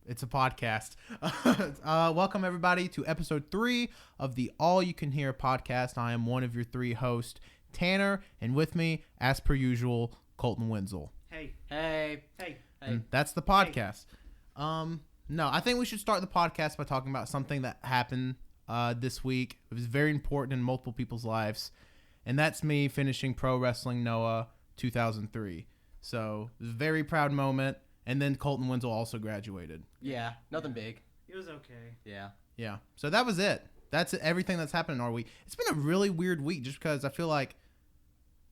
It's a podcast. Welcome, everybody, to episode 3 of the All You Can Hear podcast. I am one of your 3 hosts, Tanner, and with me, as per usual, Colt and Wenzel. Hey. And that's the podcast. No, I think we should start the podcast by talking about something that happened this week. It was very important in multiple people's lives, and that's me finishing Pro Wrestling Noah 2003. So it was a very proud moment. And then Colt and Wenzel also graduated. Yeah, nothing big. It was okay. Yeah. So that was it. That's everything that's happened in our week. It's been a really weird week just because I feel like,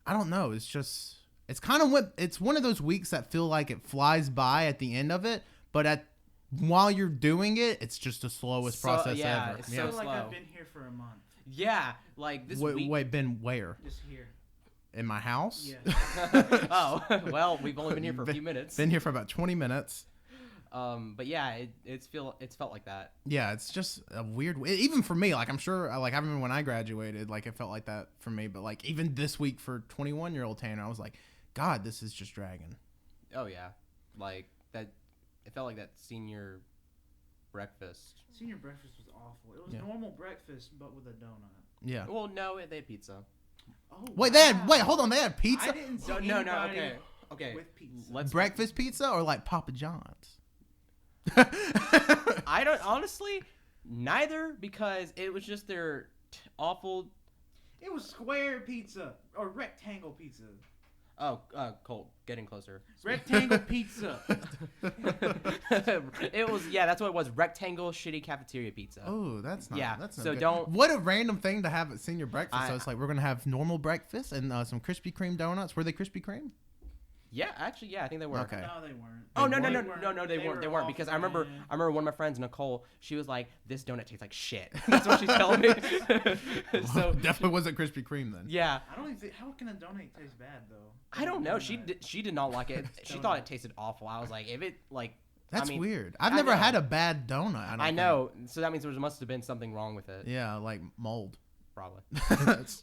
I don't know. It's kind of it's one of those weeks that feel like it flies by at the end of it, but while you're doing it, it's just the slowest process ever. It's I so feel like slow. I've been here for a month. Yeah, like this week. Wait, been where? Just here. In my house? Yeah. Oh, well, we've only been here for a few minutes. Been here for about 20 minutes. But yeah, it's felt like that. Yeah, it's just a weird even for me, like I'm sure I remember when I graduated, like it felt like that for me, but like even this week for 21-year-old Tanner, I was like, God, this is just dragging. Oh yeah. Like that it felt like that senior breakfast. Senior breakfast was awful. It was normal breakfast, but with a donut. Yeah. Well, no, they had pizza. Oh, Wait, hold on, they had pizza? I didn't see No, anybody okay. with pizza. Breakfast pizza or like Papa John's? I don't honestly neither, because it was just their awful. It was square pizza or rectangle pizza. Oh, Colt, getting closer. Rectangle pizza. It was, yeah, that's what it was. Rectangle shitty cafeteria pizza. Oh, that's not. Yeah, That's not so good. don't- What a random thing to have at senior breakfast. So it's like we're gonna have normal breakfast and some Krispy Kreme donuts. Were they Krispy Kreme? Yeah, actually, yeah, I think they were. Okay. No, they weren't. Oh no, They they weren't because I remember awful, one of my friends, Nicole. She was like, "This donut tastes like shit." That's what she's telling me. So Definitely wasn't Krispy Kreme then. yeah, I don't even think. How can a donut taste bad though? I don't know. She did not like it. She thought it tasted awful. I was like, if it like. That's I mean, weird. I've I never know. had a bad donut. I know. So that means there must have been something wrong with it. Yeah, like mold. Probably.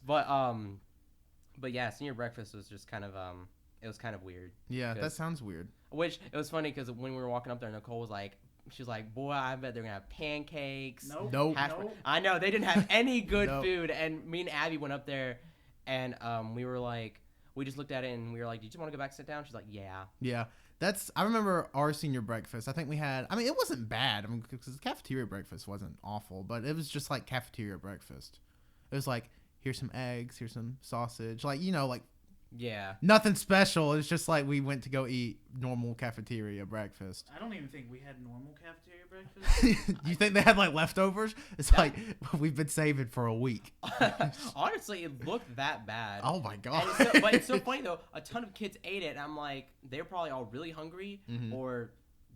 But yeah, senior breakfast was just kind of it was kind of weird. Yeah, that sounds weird. Which it was funny because when we were walking up there, Nicole was like, she was like, "Boy, I bet they're gonna have pancakes." Nope. I know they didn't have any good Nope. food, and me and Abby went up there, and we were like, we just looked at it and we were like, "Do you just want to go back and sit down?" She's like, "Yeah." Yeah, I remember our senior breakfast. I think we had. I mean, it wasn't bad. I mean, because the cafeteria breakfast wasn't awful, but it was just like cafeteria breakfast. It was like, here's some eggs, here's some sausage, like like. Yeah. Nothing special. It's just like we went to go eat normal cafeteria breakfast. I don't even think we had normal cafeteria breakfast. You think they had like leftovers? It's like we've been saving for a week. Honestly, it looked that bad. Oh my god! But it's so funny though. A ton of kids ate it, and I'm like, they're probably all really hungry, or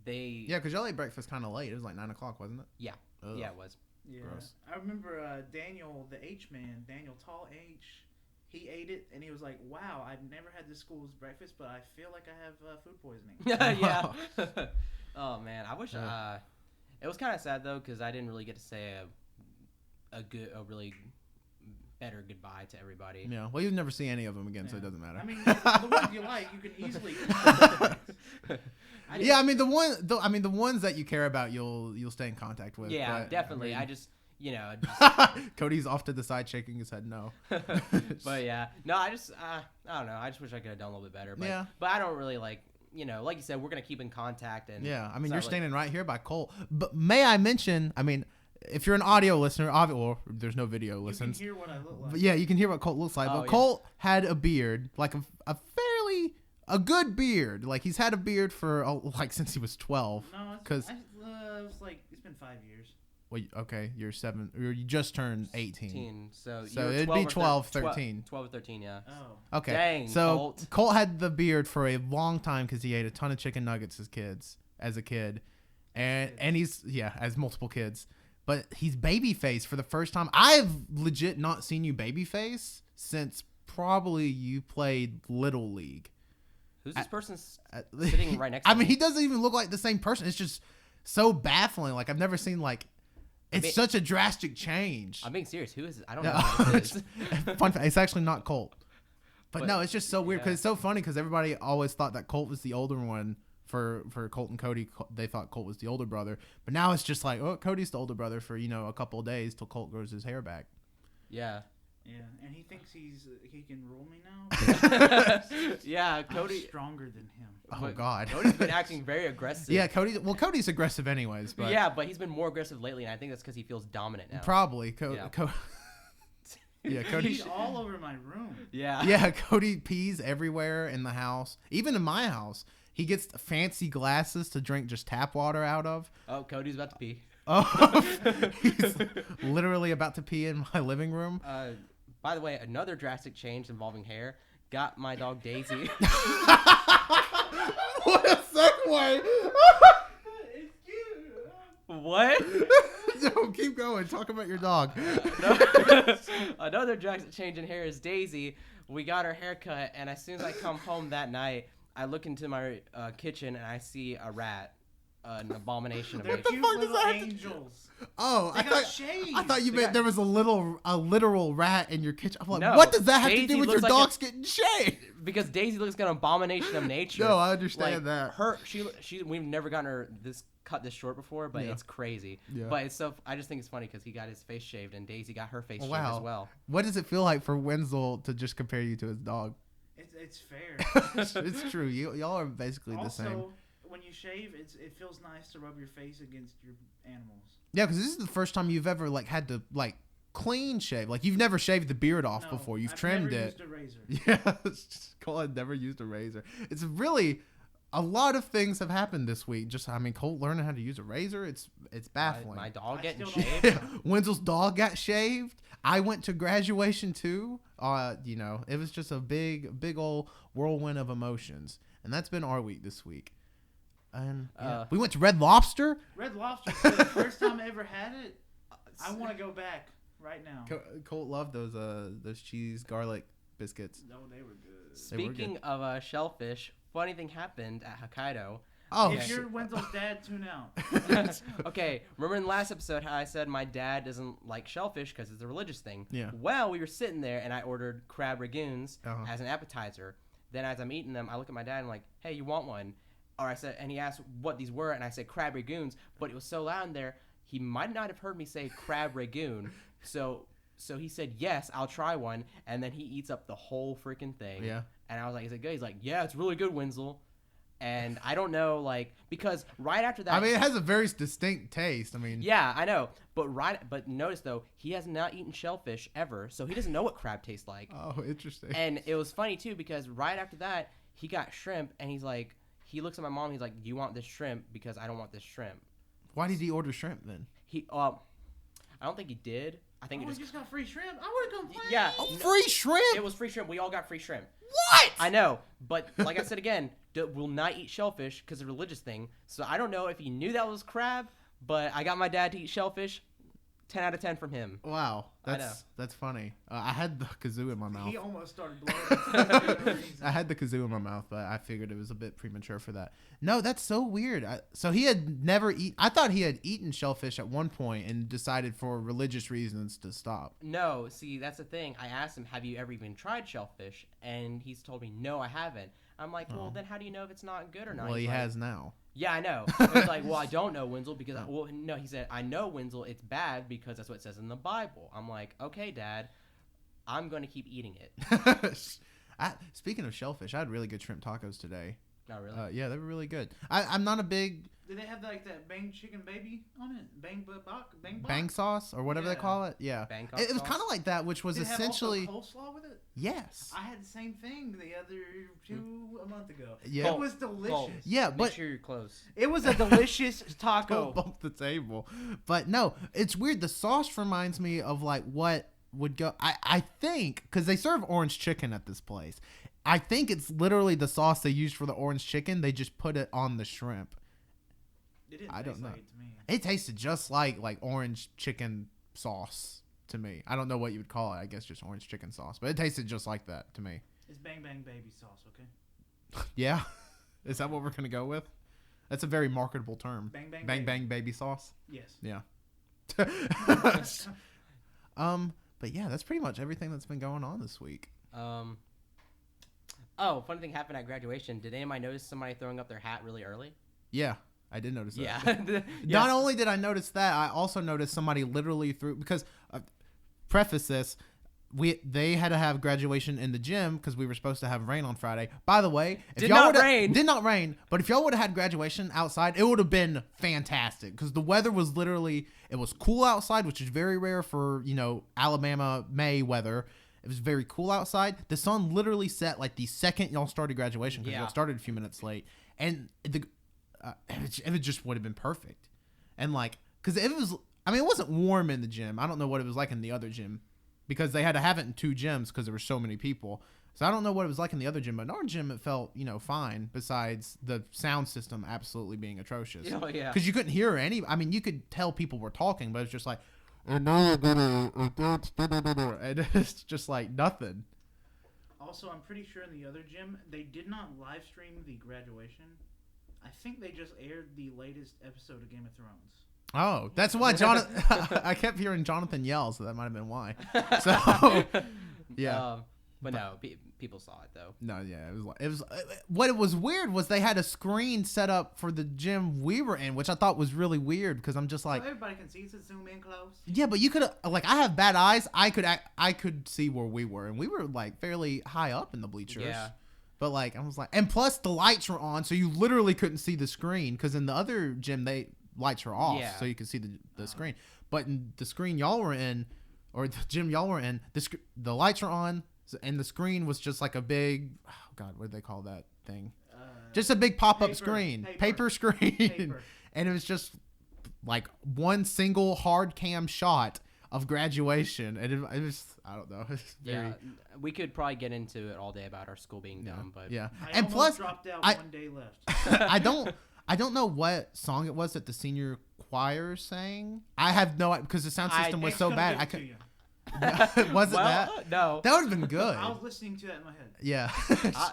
they. Yeah, because y'all ate breakfast kind of late. It was like 9:00, wasn't it? Yeah. Ugh. Yeah, it was. Yeah. Gross. I remember Daniel, the H man, Daniel Tall H. He ate it and he was like, "Wow, I've never had this school's breakfast, but I feel like I have food poisoning." Yeah. Oh man, I wish. It was kind of sad though because I didn't really get to say a really better goodbye to everybody. Yeah. Well, you'll never see any of them again, so it doesn't matter. I mean, the ones you like, you can easily. Yeah, I mean the ones that you care about, you'll stay in contact with. Yeah, but, definitely. I mean, I just. Cody's off to the side shaking his head no. But yeah, no, I don't know. I just wish I could have done a little bit better. But, Yeah. But I don't really like you said, we're gonna keep in contact and. Yeah, I mean it's you're not standing right here by Colt. But may I mention? I mean, if you're an audio listener, well, there's no video listens. You can hear what I look like. But yeah, you can hear what Colt looks like. Oh, But yeah. Colt had a beard, like a good beard. Like he's had a beard for since he was 12. No, because it's like it's been 5 years. well, okay, you're 7. Or you just turned 18. 18, so So you were it'd 12 be or 12, 13. 13. 12 or 13, yeah. Oh. Okay. Dang, so Colt had the beard for a long time because he ate a ton of chicken nuggets as a kid, and he's as multiple kids. But he's babyface for the first time. I've legit not seen you babyface since probably you played Little League. Who's this person sitting right next to me? I mean, he doesn't even look like the same person. It's just so baffling. Like I've never seen it's such a drastic change. I'm being serious. Who is it? I don't know who this is. Fun fact, it's actually not Colt. But no, it's just so weird because yeah. it's so funny because everybody always thought that Colt was the older one for Colt and Cody. They thought Colt was the older brother, but now it's just like, oh, Cody's the older brother for a couple of days till Colt grows his hair back. Yeah. Yeah, and he thinks he can rule me now. Yeah, I'm Cody stronger than him. Oh but God. Cody's been acting very aggressive. Yeah, Cody's aggressive anyways, but yeah, but he's been more aggressive lately, and I think that's because he feels dominant now. probably Yeah. Yeah, He Cody. peed all over my room. Yeah. Yeah, Cody pees everywhere in the house, even in my house. He gets fancy glasses to drink just tap water out of. Oh, Cody's about to pee. Oh, he's literally about to pee in my living room. By the way, another drastic change involving hair. Got my dog Daisy. What a segue! It's cute. What? No, keep going. Talk about your dog. Another drastic change in hair is Daisy. We got her haircut, and as soon as I come home that night, I look into my kitchen and I see a rat, an abomination of They're nature. cute fuck does little that have to- angels. Oh, They got shades. I thought you They meant got- there was a literal rat in your kitchen. I'm like, No, what does that have to Daisy do with your looks like dogs getting shaved? Because Daisy looks like an abomination of nature. No, I understand Like, that. We've never gotten her cut this short before, but Yeah. it's crazy. Yeah. But it's so I just think it's funny because he got his face shaved and Daisy got her face shaved Wow. as well. What does it feel like for Wenzel to just compare you to his dog? It's fair. It's true. Y'all are basically the same. Also, when you shave, it feels nice to rub your face against your animals. Yeah, because this is the first time you've ever had to clean shave. Like you've never shaved the beard off No, before. You've I've trimmed never it. Used a razor. Yeah, Cole had never used a razor. It's really a lot of things have happened this week. Colt learning how to use a razor. It's baffling. My dog I getting still don't shaved. Wenzel's dog got shaved. I went to graduation too. It was just a big old whirlwind of emotions, and that's been our week this week. And we went to Red Lobster. Red Lobster, the first time I ever had it. I want to go back right now. Colt loved those cheese garlic biscuits. No, they were good. Speaking of shellfish, funny thing happened at Hokkaido. Oh, If Okay. you're Wenzel's dad, tune out. Okay, remember in the last episode how I said my dad doesn't like shellfish because it's a religious thing? Yeah. Well, we were sitting there and I ordered crab ragoons Uh-huh. as an appetizer. Then as I'm eating them, I look at my dad and I'm like, hey, you want one? Or I said, and he asked what these were, and I said crab ragoons, but it was so loud in there, he might not have heard me say crab ragoon. So he said, yes, I'll try one, and then he eats up the whole freaking thing. Yeah. And I was like, is it good? He's like, yeah, it's really good, Wenzel. And I don't know, because right after that... it has a very distinct taste. Yeah, I know. But notice, though, he has not eaten shellfish ever, so he doesn't know what crab tastes like. Oh, interesting. And it was funny, too, because right after that, he got shrimp, and he's like... He looks at my mom. He's like, "Do you want this shrimp? Because I don't want this shrimp." Why did he order shrimp then? I don't think he did. I think Oh, he we just. just got free shrimp. I would have complained. Yeah. Free shrimp? It was free shrimp. We all got free shrimp. What? I know, but like I said again, we'll not eat shellfish because it's a religious thing. So I don't know if he knew that was crab, but I got my dad to eat shellfish. 10 out of 10 from him. Wow, I know. that's funny. I had the kazoo in my mouth. He almost started blowing. I had the kazoo in my mouth, but I figured it was a bit premature for that. No, that's so weird. So he had never eaten. I thought he had eaten shellfish at one point and decided for religious reasons to stop. No, see, that's the thing. I asked him, have you ever even tried shellfish? And he's told me, no, I haven't. I'm like, well, then how do you know if it's not good or not? Well, He's he like, has now. Yeah, I know. He's like, well, I don't know, Wenzel, because, well, no, he said, I know, Wenzel, it's bad because that's what it says in the Bible. I'm like, okay, Dad, I'm going to keep eating it. Speaking of shellfish, I had really good shrimp tacos today. Not really. Yeah, they were really good. I'm not a big Did they have that bang chicken baby on it? Bang bok? bang sauce or whatever they Yeah. call it. Yeah, Bangkok it was sauce? kind of like that, which was Did it have essentially also coleslaw with it? yes. I had the same thing the other a month ago. Yeah. It was delicious. Colt. Yeah, Make but sure you're close. It was a delicious don't taco. bump the table. But no, it's weird. The sauce reminds me of like what would go. I think because they serve orange chicken at this place. I think it's literally the sauce they used for the orange chicken. They just put it on the shrimp. It didn't I don't taste know. like it to me. It tasted just like orange chicken sauce to me. I don't know what you would call it. I guess just orange chicken sauce, but it tasted just like that to me. It's bang bang baby sauce, okay? Yeah, is that what we're gonna go with? That's a very marketable term. Bang bang Bang baby. bang baby sauce. Yes. Yeah. But yeah, that's pretty much everything that's been going on this week. Oh, funny thing happened at graduation. Did anybody notice somebody throwing up their hat really early? Yeah, I did notice that. Yeah. Not only did I notice that, I also noticed somebody literally threw, because preface this, they had to have graduation in the gym because we were supposed to have rain on Friday. By the way, if Did y'all not would've- rain. Did not rain. But if y'all would have had graduation outside, it would have been fantastic because the weather was literally, it was cool outside, which is very rare for, Alabama May weather. It was very cool outside. The sun literally set like the second y'all started graduation because y'all started a few minutes late, and it just would have been perfect. And because it wasn't warm in the gym. I don't know what it was like in the other gym, because they had to have it in 2 gyms because there were so many people. So I don't know what it was like in the other gym, but in our gym it felt, fine, besides the sound system absolutely being atrocious. Oh, yeah. Because you couldn't hear you could tell people were talking, but it's just like, and now you're gonna, and it's just like nothing. Also, I'm pretty sure in the other gym, they did not live stream the graduation. I think they just aired the latest episode of Game of Thrones. Oh, that's why Jonathan. I kept hearing Jonathan yell, so that might have been why. So, yeah. But no, people saw it though. No, yeah, it was. What was weird was they had a screen set up for the gym we were in, which I thought was really weird because I'm just like, so everybody can see, so zoom in close. Yeah, but you could I have bad eyes. I could see where we were, and we were like fairly high up in the bleachers. Yeah. But I was like, and plus the lights were on, so you literally couldn't see the screen because in the other gym lights were off, so you could see the screen. But in the screen y'all were in, or the gym y'all were in, the lights were on, and the screen was just like a big, oh God, what do they call that thing? Just a big pop-up screen, paper screen, and it was just like one single hard cam shot of graduation, and it was, I don't know. Yeah, we could probably get into it all day about our school being dumb, but and plus dropped out 1 day left. I don't know what song it was that the senior choir sang. I have no idea because the sound system was so bad. I could. Was it that? No. That would have been good. I was listening to that in my head. Yeah.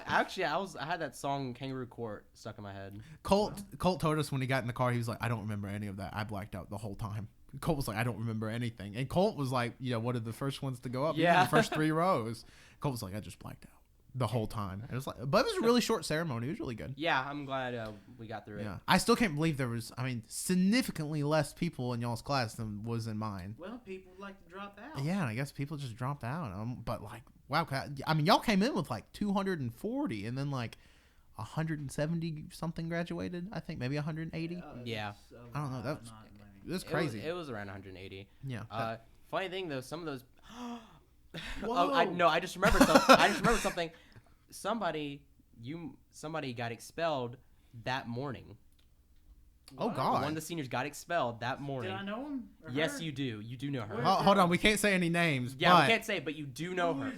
I had that song Kangaroo Court stuck in my head. Colt told us when he got in the car, he was like, I don't remember any of that. I blacked out the whole time. Colt was like, I don't remember anything. And Colt was like, one of the first ones to go up. Yeah. The first 3 rows. Colt was like, I just blacked out the whole time. It was but it was a really short ceremony. It was really good. Yeah, I'm glad we got through it. Yeah. I still can't believe there was, significantly less people in y'all's class than was in mine. Well, people like to drop out. Yeah, and I guess people just dropped out. But wow, y'all came in with 240, and then 170 something graduated. I think maybe 180. Yeah. I don't know. That was crazy. It was around 180. Yeah. Funny thing though, some of those. Whoa. I just remembered something. I just remembered something. Somebody got expelled that morning. Oh What? God! One of the seniors got expelled that morning. Did I know him? Or Yes, her? you do. You do know her. Where- Hold on, we can't say any names. Yeah, but we can't say, but you do know Who her. is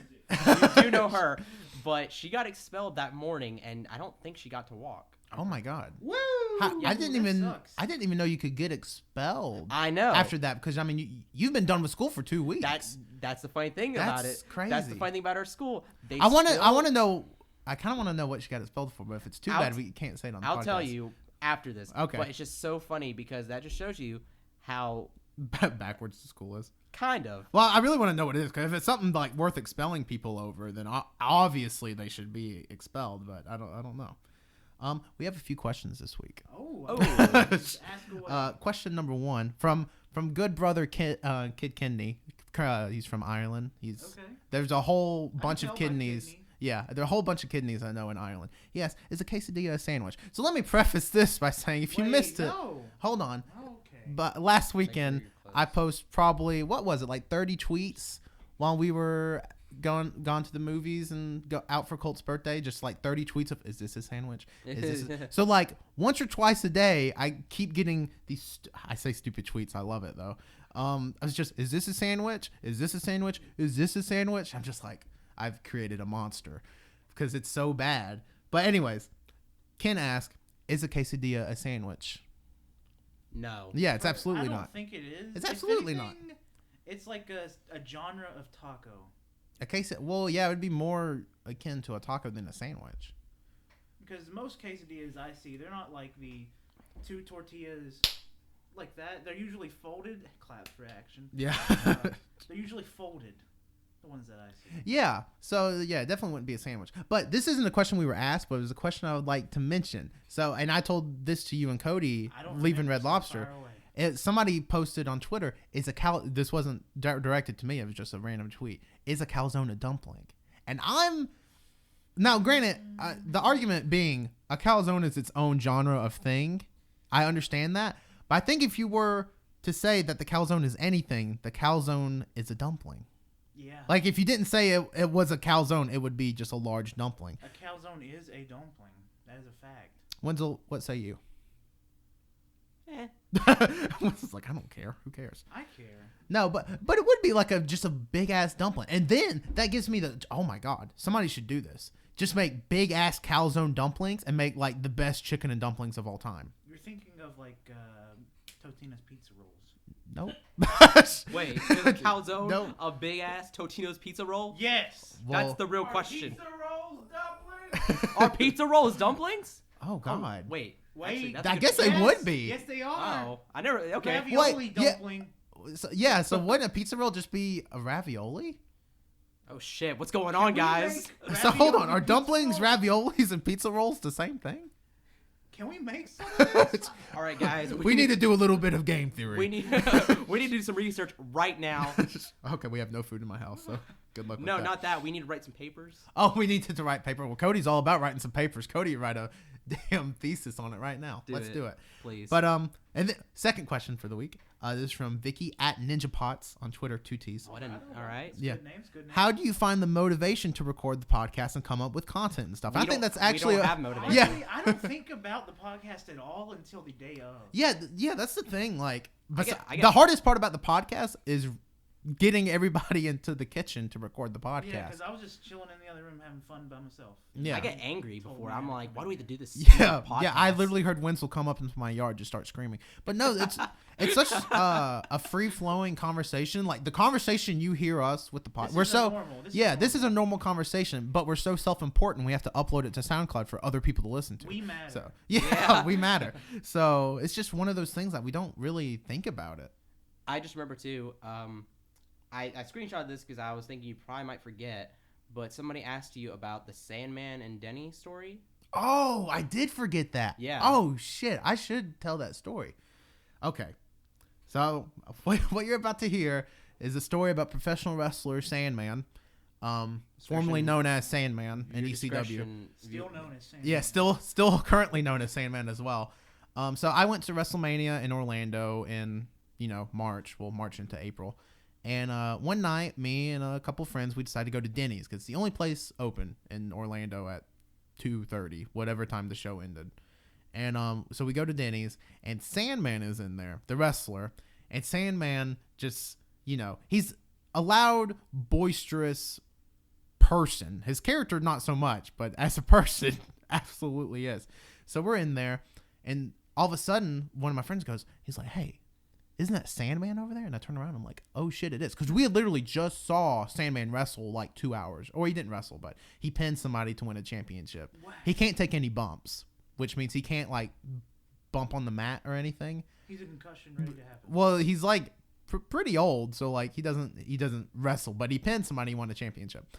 it? You do know her, but she got expelled that morning, and I don't think she got to walk. Oh my God! Woo! I didn't even. Sucks. I didn't even know you could get expelled. I know. After that, because you've been done with school for 2 weeks. That's the funny thing about That's it. crazy. That's the funny thing about our school. I want to know. I kind of want to know what she got expelled for, but if it's too I'll bad, we can't say it on the podcast. I'll tell you after this. Okay. But it's just so funny because that just shows you how backwards the school is. kind of. Well, I really want to know what it is, because if it's something worth expelling people over, then obviously they should be expelled. But I don't know. We have a few questions this week. Oh. Just ask away. Question number 1 from good brother Kid Kidney. He's from Ireland. Okay. There's a whole bunch of tell by kidneys. kidney. Yeah, there are a whole bunch of kidneys I know in Ireland. Yes, is a quesadilla a sandwich? So let me preface this by saying, if you Wait, missed it, no. hold on. Okay. But last weekend, you're close. I post probably, what was it, 30 tweets while we were gone to the movies and go out for Colt's birthday. Just 30 tweets of, is this a sandwich? Is this so once or twice a day, I keep getting these. I say stupid tweets. I love it though. I was just, is this a sandwich? Is this a sandwich? Is this a sandwich? I'm just I've created a monster because it's so bad. But anyways, Ken asked, is a quesadilla a sandwich? No. Yeah, it's absolutely I don't not. think it is. It's If absolutely not. anything, It's like a genre of taco. A quesadilla, well, yeah, it would be more akin to a taco than a sandwich. Because most quesadillas I see, they're not like the 2 tortillas like that. They're usually folded. Claps for action. Yeah. They're usually folded. The ones that I see. Yeah. So yeah, it definitely wouldn't be a sandwich. But this isn't a question we were asked, but it was a question I would like to mention. So, and I told this to you and Cody, leaving Red Lobster. Somebody posted on Twitter, this wasn't directed to me, it was just a random tweet, is a calzone a dumpling? And now granted, the argument being a calzone is its own genre of thing. I understand that. But I think if you were to say that the calzone is anything, the calzone is a dumpling. Yeah. Like if you didn't say it was a calzone, it would be just a large dumpling. A calzone is a dumpling. That is a fact. Wenzel, what say you? Wenzel's like, I don't care. Who cares? I care. No, but it would be like just a big ass dumpling. And then that gives me oh my God, somebody should do this. Just make big ass calzone dumplings and make like the best chicken and dumplings of all time. You're thinking of like Totino's pizza rolls. Nope. Wait, is a calzone Nope. a big ass Totino's pizza roll? Yes. Well, That's the real question. Pizza rolls dumplings? Are pizza rolls dumplings? oh God. Wait. Wait. Actually, that's I a good guess point. they would be. Yes, they are. Oh, I never. Okay. Ravioli Wait, yeah. dumpling. So wouldn't a pizza roll just be a ravioli? Oh shit! What's going on, guys? So hold on, Ravioli are pizza dumplings, rolls? raviolis, and pizza rolls the same thing? Can we make some of this? All right, guys. We need to do a little bit of game theory. We need. We need to do some research right now. Okay, we have no food in my house, so good luck with No, that. not that. We need to write some papers. Oh, we need to write paper. Well, Cody's all about writing some papers. Cody, write a damn thesis on it right now. Let's do it. Please. But and the second question for the week. This is from Vicky at NinjaPots on Twitter, 2 T's. All right. Yeah. Good names, good names. How do you find the motivation to record the podcast and come up with content and stuff? I think that's actually we don't have motivation. Yeah. Honestly, I don't think about the podcast at all until the day of. Yeah, that's the thing. Like, I get- the hardest part about the podcast is getting everybody into the kitchen to record the Yeah, podcast. because I was just chilling in the other room having fun by myself. Yeah. I get angry before. I'm like, why do we have to do this? Yeah, podcast? yeah. I literally heard Wenzel come up into my yard, just start screaming. But no, it's such a free flowing conversation. Like the conversation you hear us with the podcast, we're so normal. this is a normal conversation, but we're so self important. We have to upload it to SoundCloud for other people to listen to. We matter. So yeah, we matter. So it's just one of those things that we don't really think about it. I just remember too. I screenshot this because I was thinking you probably might forget, but somebody asked you about the Sandman and Denny story. Oh, I did forget that. Yeah. Oh shit, I should tell that story. Okay. So what you're about to hear is a story about professional wrestler Sandman, formerly known as Sandman in ECW. Still known as Sandman. Yeah, still currently known as Sandman as well. So I went to WrestleMania in Orlando in March. Well, March into April. And one night, me and a couple friends, we decided to go to Denny's because it's the only place open in Orlando at 2:30, whatever time the show ended. And so we go to Denny's, and Sandman is in there, the wrestler. And Sandman just, he's a loud, boisterous person. His character, not so much, but as a person, absolutely is. So we're in there, and all of a sudden, one of my friends goes, he's like, hey, isn't that Sandman over there? And I turn around, I'm like, oh shit, it is. Because we had literally just saw Sandman wrestle like 2 hours. Or he didn't wrestle, but he pinned somebody to win a championship. Wow. He can't take any bumps, which means he can't like bump on the mat or anything. He's a concussion ready to happen. Well, he's like pretty old, so like he doesn't wrestle, but he pinned somebody, won a championship.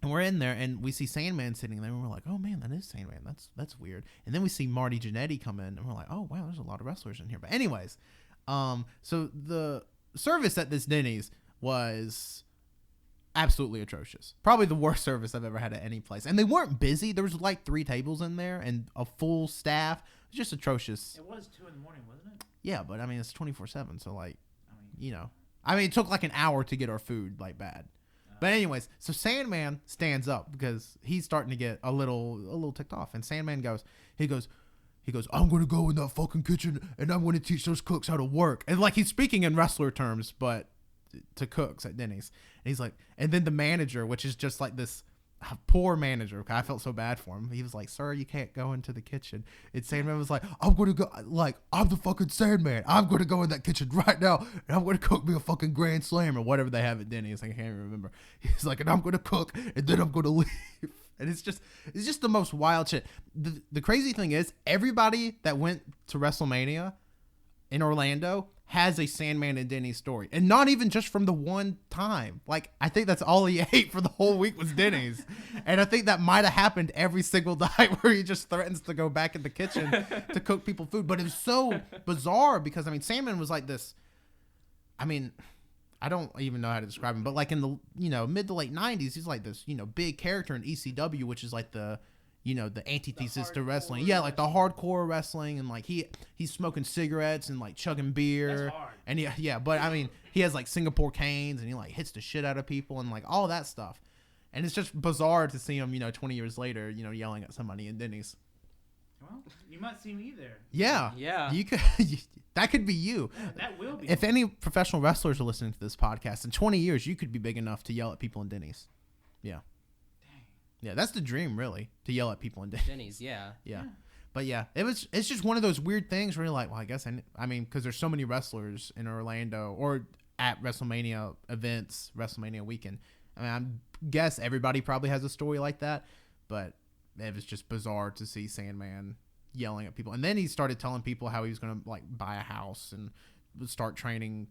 And we're in there, and we see Sandman sitting there, and we're like, oh man, that is Sandman. That's weird. And then we see Marty Jannetty come in, and we're like, oh wow, there's a lot of wrestlers in here. But anyways, so the service at this Denny's was absolutely atrocious. Probably the worst service I've ever had at any place. And they weren't busy. There was like 3 tables in there and a full staff. It was just atrocious. It was 2 a.m, wasn't it? Yeah, but I mean, it's 24/7, so like, it took like an hour to get our food like bad. But anyways, so Sandman stands up because he's starting to get a little ticked off. And Sandman goes, I'm going to go in that fucking kitchen and I'm going to teach those cooks how to work. And like he's speaking in wrestler terms, but to cooks at Denny's. And he's like, and then the manager, which is just like this poor manager. I felt so bad for him. He was like, sir, you can't go into the kitchen. And Sandman was like, I'm going to go, like, I'm the fucking Sandman. I'm going to go in that kitchen right now and I'm going to cook me a fucking Grand Slam or whatever they have at Denny's. I can't even remember. He's like, and I'm going to cook and then I'm going to leave. And it's just the most wild shit. The crazy thing is everybody that went to WrestleMania in Orlando has a Sandman and Denny story, and not even just from the one time. Like, I think that's all he ate for the whole week was Denny's, and I think that might have happened every single night where he just threatens to go back in the kitchen to cook people food. But it was so bizarre because I mean, Sandman was like this. I mean, I don't even know how to describe him, but like in the mid to late 90s, he's like this big character in ECW, which is like the antithesis to wrestling. Yeah, like the hardcore wrestling, and like he's smoking cigarettes and like chugging beer. That's hard. And yeah, but I mean, he has like Singapore canes and he like hits the shit out of people and like all that stuff. And it's just bizarre to see him, 20 years later, yelling at somebody in Denny's. Well, you might see me there. Yeah. Yeah. You could that could be you. That will be. If any professional wrestlers are listening to this podcast, in 20 years you could be big enough to yell at people in Denny's. Yeah. Yeah, that's the dream, really, to yell at people in Denny's. Denny's, yeah. Yeah. But yeah, it's just one of those weird things where you're like, well, I guess I mean, because there's so many wrestlers in Orlando or at WrestleMania events, WrestleMania weekend. I mean, I guess everybody probably has a story like that, but it was just bizarre to see Sandman yelling at people. And then he started telling people how he was going to like buy a house and start training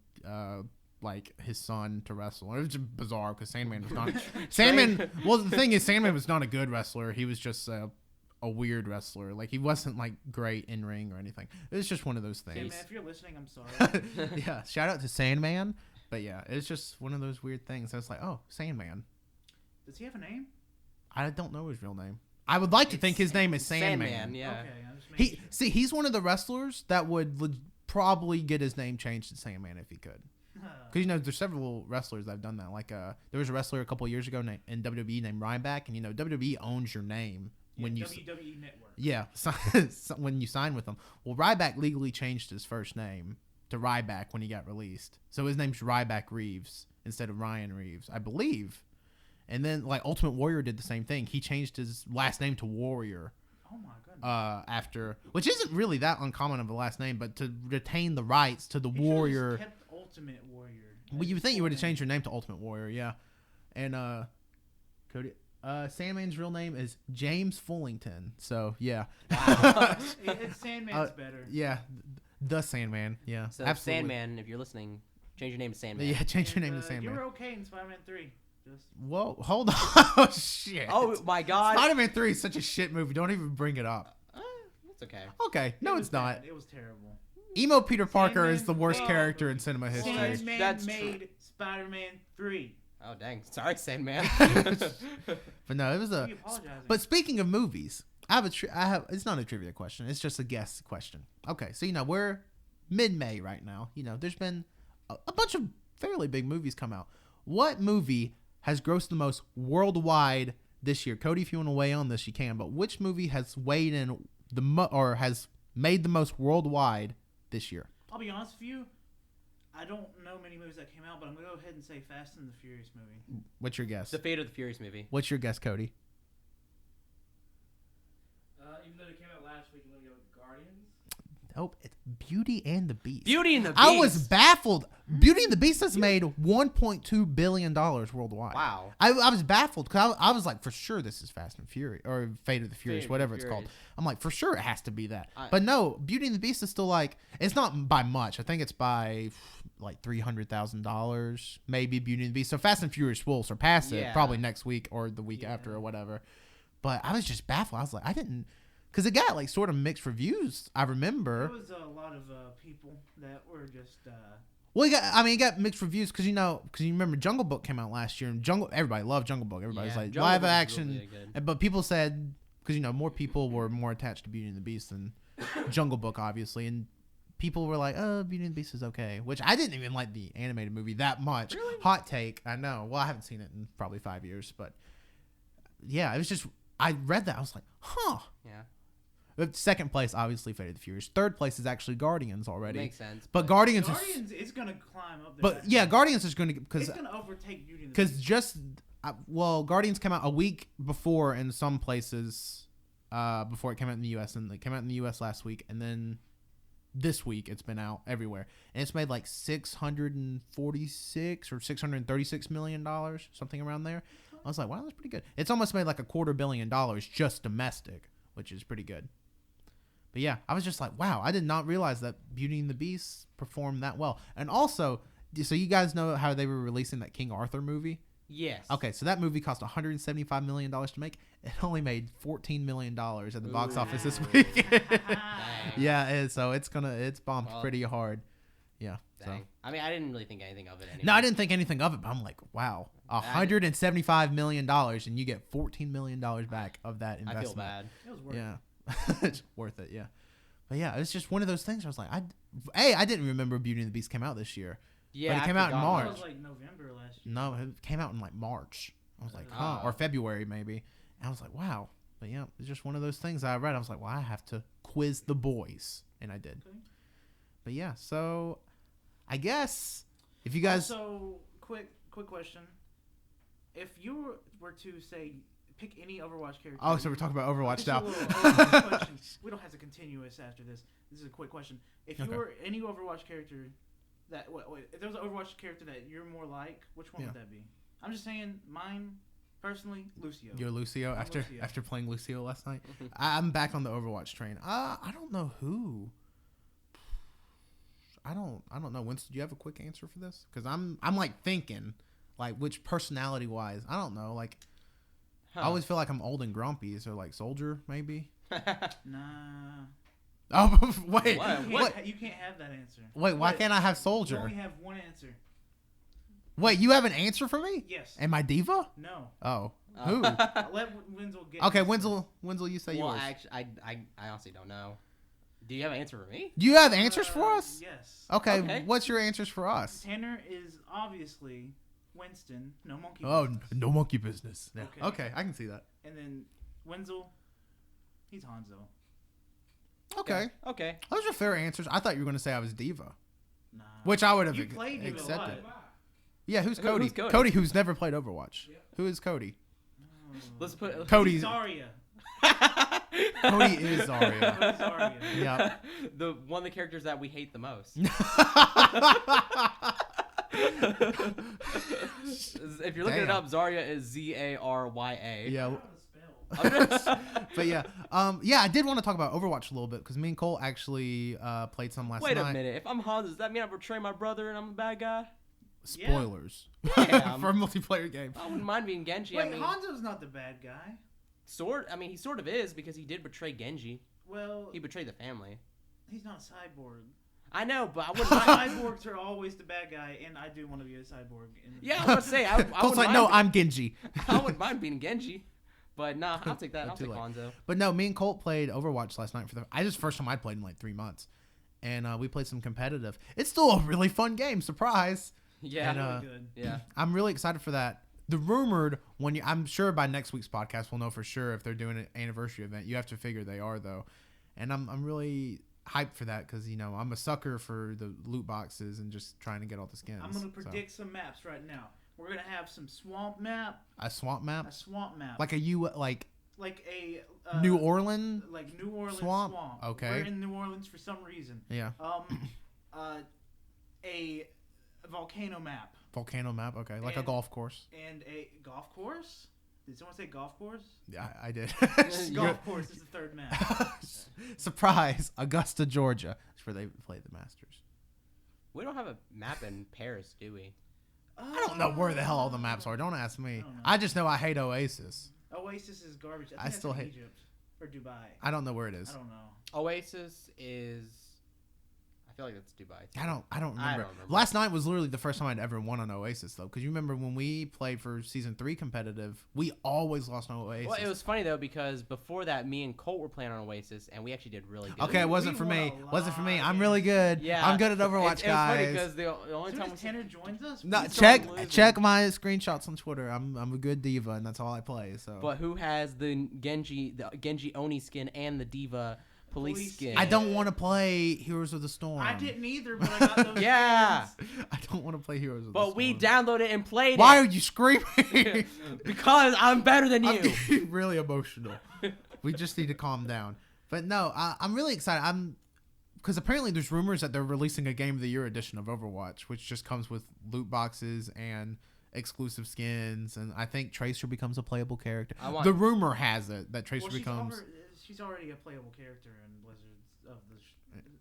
like his son to wrestle. It was just bizarre because Sandman was not Sandman. Well, the thing is, Sandman was not a good wrestler. He was just a weird wrestler. Like he wasn't like great in ring or anything. It was just one of those things. Sandman, if you're listening, I'm sorry. Yeah, shout out to Sandman. But yeah, it's just one of those weird things. I was like, oh, Sandman. Does he have a name? I don't know his real name. I would like to think his name is Sandman. Sandman, yeah. Okay, I'm just making sure. He's one of the wrestlers that would probably get his name changed to Sandman if he could. Because there's several wrestlers that have done that. Like there was a wrestler a couple of years ago in WWE named Ryback, and WWE owns your name when you WWE Network. Yeah, when you sign with them. Well, Ryback legally changed his first name to Ryback when he got released, so his name's Ryback Reeves instead of Ryan Reeves, I believe. And then like Ultimate Warrior did the same thing. He changed his last name to Warrior. Oh my goodness. After, which isn't really that uncommon of a last name, but to retain the rights to the He Warrior. should've kept Ultimate Warrior. Well, you would think you would have changed your name to Ultimate Warrior, yeah. And Cody, Sandman's real name is James Fullington. So yeah. Wow. It's Sandman's better. Yeah, the Sandman. Yeah. So absolutely. Sandman, if you're listening, change your name to Sandman. Yeah, change your name to You Sandman. were okay in Spider-Man 3. Just Whoa, hold on. Oh shit. Oh my God. Spider-Man 3 is such a shit movie. Don't even bring it up. It's okay. Okay, no, it it's was not. bad. It was terrible. Emo Peter Parker Sandman- is the worst oh. character in cinema history. Sandman That's made Spider-Man 3. Oh dang. Sorry, Sandman. But no, it was We apologize. But speaking of movies, I have. It's not a trivia question. It's just a guess question. Okay, so we're mid-May right now. There's been a bunch of fairly big movies come out. What movie has grossed the most worldwide this year? Cody, if you want to weigh on this, you can. But which movie has weighed in or has made the most worldwide this year? I'll be honest with you. I don't know many movies that came out, but I'm going to go ahead and say Fast and the Furious movie. What's your guess? The Fate of the Furious movie. What's your guess, Cody? Even though it came out last week, I'm going to go with Guardians. Nope, it's Beauty and the Beast. Beauty and the Beast. I was baffled. Beauty and the Beast has made $1.2 billion worldwide. Wow. I was baffled because I was like, for sure this is Fast and Furious or Fate of the Furious, Fate of whatever the it's called. Furious. I'm like, for sure it has to be that. But no, Beauty and the Beast is still like, it's not by much. I think it's by like $300,000, maybe Beauty and the Beast. So Fast and Furious will surpass it probably next week or the week after or whatever. But I was just baffled. I was like, I didn't. Because it got like sort of mixed reviews, I remember. There was a lot of people that were just... Well, it got mixed reviews because you remember Jungle Book came out last year, and everybody loved Jungle Book. Everybody's like Jungle live Book is action, really good. but people said because more people were more attached to Beauty and the Beast than Jungle Book, obviously, and people were like, "Oh, Beauty and the Beast is okay," which I didn't even like the animated movie that much. Really? Hot take, I know. Well, I haven't seen it in probably 5 years, but yeah, it was just I read that I was like, "Huh." Yeah. But second place, obviously, Fate of the Furious. Third place is actually Guardians already. Makes sense. But Guardians is going to climb up there. But yeah, Guardians is going to it's going to overtake Beauty and the Beast. Guardians came out a week before in some places before it came out in the U.S. and it came out in the U.S. last week, and then this week it's been out everywhere, and it's made like $646 or $636 million, something around there. I was like, wow, that's pretty good. It's almost made like $250 million just domestic, which is pretty good. But yeah, I was just like, wow, I did not realize that Beauty and the Beast performed that well. And also, so you guys know how they were releasing that King Arthur movie? Yes. Okay, so that movie cost $175 million to make. It only made $14 million at the box office this week. Yeah, so it's bombed pretty hard. Yeah. Dang. So. I mean, I didn't really think anything of it anyway. No, I didn't think anything of it, but I'm like, wow, $175 million, and you get $14 million back of that investment. I feel bad. It was worth it. Yeah, it's worth it. Yeah, but yeah, it's just one of those things. I was like, I didn't remember Beauty and the Beast came out this year. Yeah, but it came out in March. It was like November last year. No, it came out in like March. I was like, huh, or February maybe. And I was like, wow. But yeah, it's just one of those things I read. I was like, well, I have to quiz the boys, and I did. Okay. But yeah, so I guess if you guys. So quick question: if you were to say pick any Overwatch character. Oh, so we're talking about Overwatch now. We don't have to continue this after this. This is a quick question. If you were any Overwatch character that if there was an Overwatch character that you're more like, which one would that be? I'm just saying, mine personally, Lucio. You're Lucio after playing Lucio last night. I'm back on the Overwatch train. I don't know who. I don't know. Winston, do you have a quick answer for this? Because I'm like thinking, like which personality wise. I don't know. Like I always feel like I'm old and grumpy. So like Soldier maybe. Nah. Oh wait, what? You can't have that answer. Wait, why can't I have Soldier? You only have one answer. Wait, you have an answer for me? Yes. Am I Diva? No. Oh, who? Let Wenzel get. Okay, Wenzel, you say yours. Well, actually, I honestly don't know. Do you have an answer for me? Do you have answers for us? Yes. Okay, what's your answers for us? Tanner is obviously Winston. No monkey. Business. No monkey business. Yeah. Okay, I can see that. And then Wenzel, he's Hanzo. Okay. Those are fair answers. I thought you were going to say I was Diva. Nah. Which I would have accepted. Yeah, who's Cody? Who's Cody? Cody, who's never played Overwatch. Yep. Who is Cody? Let's put Cody's Zarya. Cody is Zarya. Yeah. The one of the characters that we hate the most. If you're looking it up, Zarya is Zarya. Yeah. But yeah, I did want to talk about Overwatch a little bit because me and Colt actually played some last night. Wait a minute, if I'm Hans, does that mean I betray my brother and I'm a bad guy? Spoilers for a multiplayer game. I wouldn't mind being Genji. Wait, Hanzo's not the bad guy. He sort of is because he did betray Genji. Well, he betrayed the family. He's not a cyborg. I know, but I wouldn't mind. Cyborgs are always the bad guy, and I do want to be a cyborg. Yeah, I was going to say, I Colt's like, no, I'm Genji. I wouldn't mind being Genji. But nah, I'll take that. I'll take Hanzo. But no, me and Colt played Overwatch last night this first time I'd played in like 3 months. And we played some competitive. It's still a really fun game. Surprise. Yeah. And, really good. Yeah. I'm really excited for that. The rumored I'm sure by next week's podcast we'll know for sure if they're doing an anniversary event. You have to figure they are though. And I'm really hyped for that because I'm a sucker for the loot boxes and just trying to get all the skins. I'm gonna predict some maps right now. We're gonna have some swamp map. A swamp map. Like a New Orleans. Like New Orleans swamp. Okay. We're in New Orleans for some reason. Yeah. A volcano map. Okay. Like a golf course. And a golf course. Did someone say golf course? Yeah, I did. Golf course is the third map. Surprise! Augusta, Georgia. That's where they play the Masters. We don't have a map in Paris, do we? I don't know where the hell all the maps are. Don't ask me. I just know I hate Oasis. Oasis is garbage. I still hate Egypt or Dubai. I don't know where it is. I don't know. Oasis is. I feel like that's Dubai. I don't remember. Last night was literally the first time I'd ever won on Oasis though, because you remember when we played for season 3 competitive, we always lost on Oasis. Well, it was funny though because before that, me and Colt were playing on Oasis, and we actually did really good. Okay, it wasn't for me. I'm really good. Yeah, I'm good at Overwatch, guys. It was funny because the only time Tanner joins us. No, check my screenshots on Twitter. I'm a good diva, and that's all I play. So. But who has the Genji Oni skin and the Diva police skin? I don't want to play Heroes of the Storm. I didn't either, but I got those. Yeah. skins. I don't want to play Heroes of the Storm. But we downloaded and played it. Why are you screaming? Because I'm better than you. I'm getting really emotional. We just need to calm down. But no, I'm really excited. Because apparently there's rumors that they're releasing a Game of the Year edition of Overwatch, which just comes with loot boxes and exclusive skins, and I think Tracer becomes a playable character. The rumor has it that Tracer becomes. She's already a playable character in Blizzard.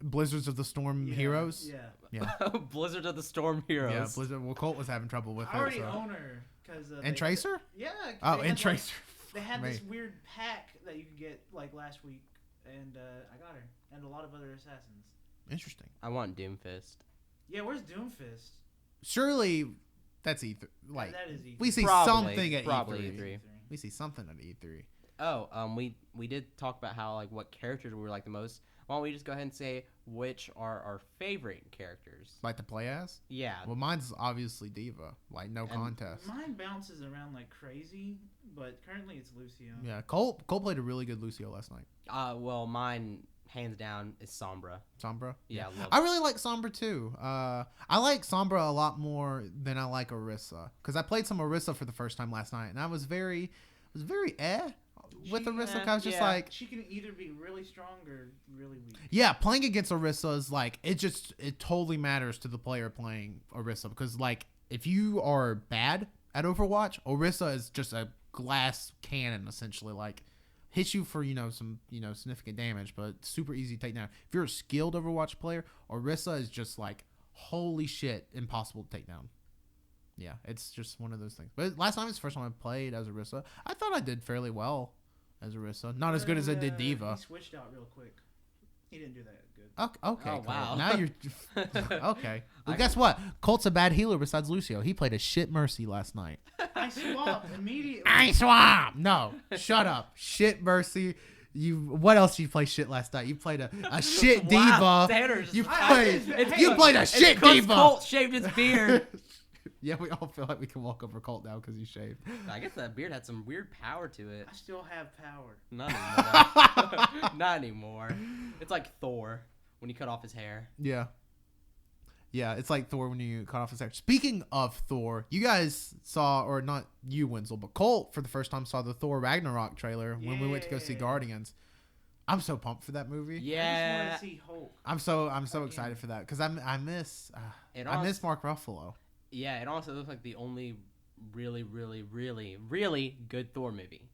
Blizzards of the Storm Heroes. Yeah. Yeah. Blizzard of the Storm Heroes. Yeah, Blizzard. Well, Colt was having trouble with I already it. So. own her because And Tracer? Yeah. Oh, and Tracer. They had this Mate. weird pack that you could get like last week, and I got her, and a lot of other assassins. Interesting. I want Doomfist. Yeah, where's Doomfist? Surely, that's E3. Like That is E3. we see Probably, something at probably E3. E3. We see something at E3. Oh, we did talk about how like what characters we like the most. Why don't we just go ahead and say which are our favorite characters? Like to play as? Yeah. Well, mine's obviously Diva. Like no contest. Mine bounces around like crazy, but currently it's Lucio. Yeah, Colt played a really good Lucio last night. Well, mine hands down is Sombra. Sombra. Yeah, I really like Sombra too. I like Sombra a lot more than I like Orisa because I played some Orisa for the first time last night, and I was very with Orisa. I was just like, she can either be really strong or really weak. yeah, playing against Orisa is like it totally matters to the player playing Orisa because like if you are bad at Overwatch, Orisa is just a glass cannon essentially, like hits you for some significant damage, but super easy to take down. If you're a skilled Overwatch player, Orisa is just like holy shit, impossible to take down. Yeah, it's just one of those things. But last time is the first time I played as Orisa. I thought I did fairly well as Orisa. Not as good as I did Diva. He switched out real quick. He didn't do that good. Okay. Oh, Colt. wow. Now you're okay. Well, guess what? Colt's a bad healer besides Lucio. He played a shit Mercy last night. I swapped immediately. I swap. No, shut up. Shit Mercy. What else did you play shit last night? You played a shit Wow, Diva. Tanner's You just- played a It's shit because Diva. Colt shaved his beard. Yeah, we all feel like we can walk over Colt now because he shaved. I guess that beard had some weird power to it. I still have power. Not anymore. Not anymore. It's like Thor when he cut off his hair. Yeah. Yeah, it's like Thor when you cut off his hair. Speaking of Thor, you guys saw, or not you, Wenzel, but Colt for the first time saw the Thor Ragnarok trailer when we went to go see Yeah. Guardians. I'm so pumped for that movie. I Yeah. just want to see Hulk. I'm so excited for that because I miss Mark Ruffalo. Yeah, it also looks like the only really, really, really, really good Thor movie.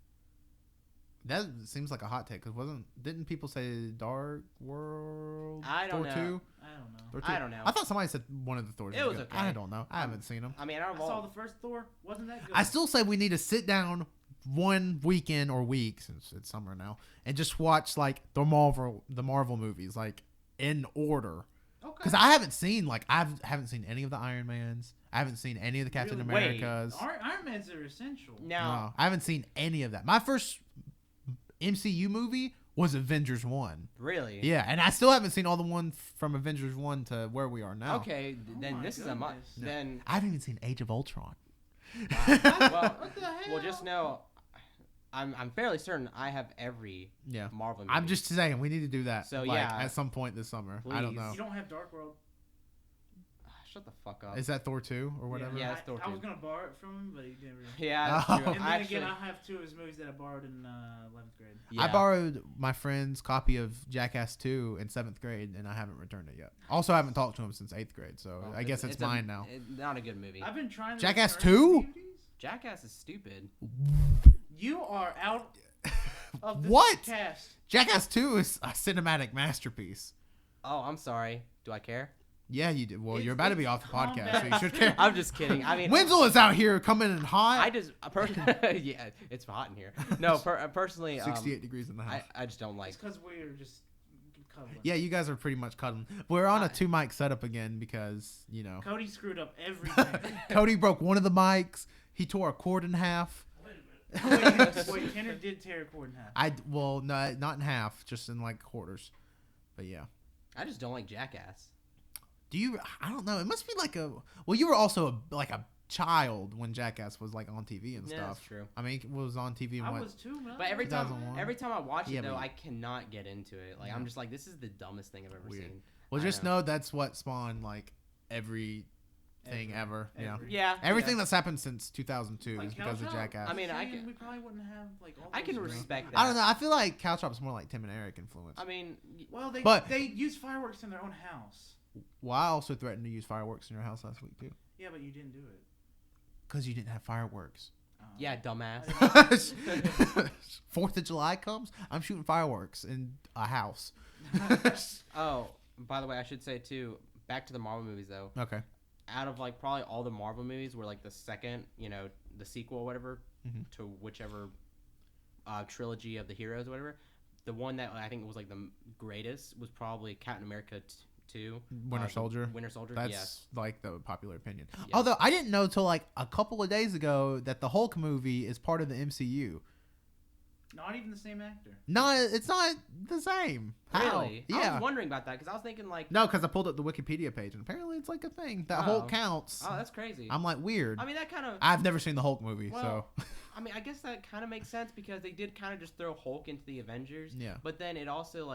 That seems like a hot take because didn't people say Dark World? I don't Thor know. 2? I don't know. Thor 2? I don't know. I thought somebody said one of the Thors. It was good. okay. I don't know. I haven't seen them. I mean, out I of saw all, the first Thor. Wasn't that good? I still say we need to sit down one weekend or week since it's summer now and just watch like the Marvel movies like in order. Okay. Because I haven't seen any of the Iron Mans. I haven't seen any of the Captain Really? Americas. Iron Man's are essential. now, No, I haven't seen any of that. My first MCU movie was Avengers 1. really? Yeah, and I still haven't seen all the ones from Avengers 1 to where we are now. Okay, then my this is a month. goodness. Then, I haven't even seen Age of Ultron. well, What the hell? well, just know, I'm fairly certain I have every Yeah. Marvel movie. I'm just saying we need to do that. So, like, yeah. at some point this summer. I don't Please. know. You don't have Dark World. Shut the fuck up. Is that Thor 2 or whatever? Yeah, it's Thor I 2. was gonna borrow it from him, but he didn't. Really. Yeah, that's Oh. true. And then Actually, again, I have two of his movies that I borrowed in 11th grade. yeah. I borrowed my friend's copy of Jackass 2 in 7th grade, and I haven't returned it yet. Also, I haven't talked to him since 8th grade, so Well, I guess it's mine now. Not a good movie. I've been trying to Jackass return 2? the DVDs. Jackass is stupid. You are out of this What? cast. Jackass 2 is a cinematic masterpiece. Oh, I'm sorry. Do I care? Yeah, you did. Well, It's- you're about to be it's off the calm podcast, so down. you should care. I'm just kidding. I mean, Wenzel is out here coming in hot. I just yeah, it's hot in here. No, personally, 68 degrees in the house. I just don't like. It's because we're just cuddling. Yeah, you guys are pretty much cuddling. We're on a 2-mic setup again because, Cody screwed up everything. Cody broke one of the mics. He tore a cord in half. Wait, Tanner did tear a cord in half. No, not in half, just in like quarters. But yeah. I just don't like Jackass. Do you? I don't know. It must be like well, you were also like a child when Jackass was like on TV and Yeah, stuff. that's true. I mean, it was on TV and I what? was too, man. But every 2001? time I watch Yeah, it though, but- I cannot get into it. Like Yeah. I'm just like, this is the dumbest thing I've ever Weird. seen. Well, I just know. know that's what spawned like everything ever. Yeah. Yeah. Everything yeah. that's happened since 2002 Like is because of Caltrop? Jackass. I mean, I Saying can- we probably wouldn't have like all I can those respect movies. that. I don't know. I feel like Caltrop's more like Tim and Eric influence. I mean, Well, But- they use fireworks in their own house. Well, I also threatened to use fireworks in your house last week too, Yeah, but you didn't do it. because you didn't have fireworks. yeah, dumbass. 4th of July comes, I'm shooting fireworks in a house. Oh, by the way, I should say too. Back to the Marvel movies though. Okay. Out of like probably all the Marvel movies, were like the second, the sequel or whatever to whichever trilogy of the heroes or whatever. The one that I think was like the greatest was probably Captain America 2. Winter Soldier. Winter Soldier. That's yes. like the popular opinion. Yes. Although I didn't know till like a couple of days ago that the Hulk movie is part of the MCU. Not even the same actor. No, it's not the same. How? Really? Yeah. I was wondering about that because I was thinking like. No, because I pulled up the Wikipedia page and apparently it's like a thing that Hulk counts. Oh, that's crazy. I'm like weird. I mean, that kind of. I've never seen the Hulk movie, Well, so. I mean, I guess that kind of makes sense because they did kind of just throw Hulk into the Avengers. Yeah. But then it also.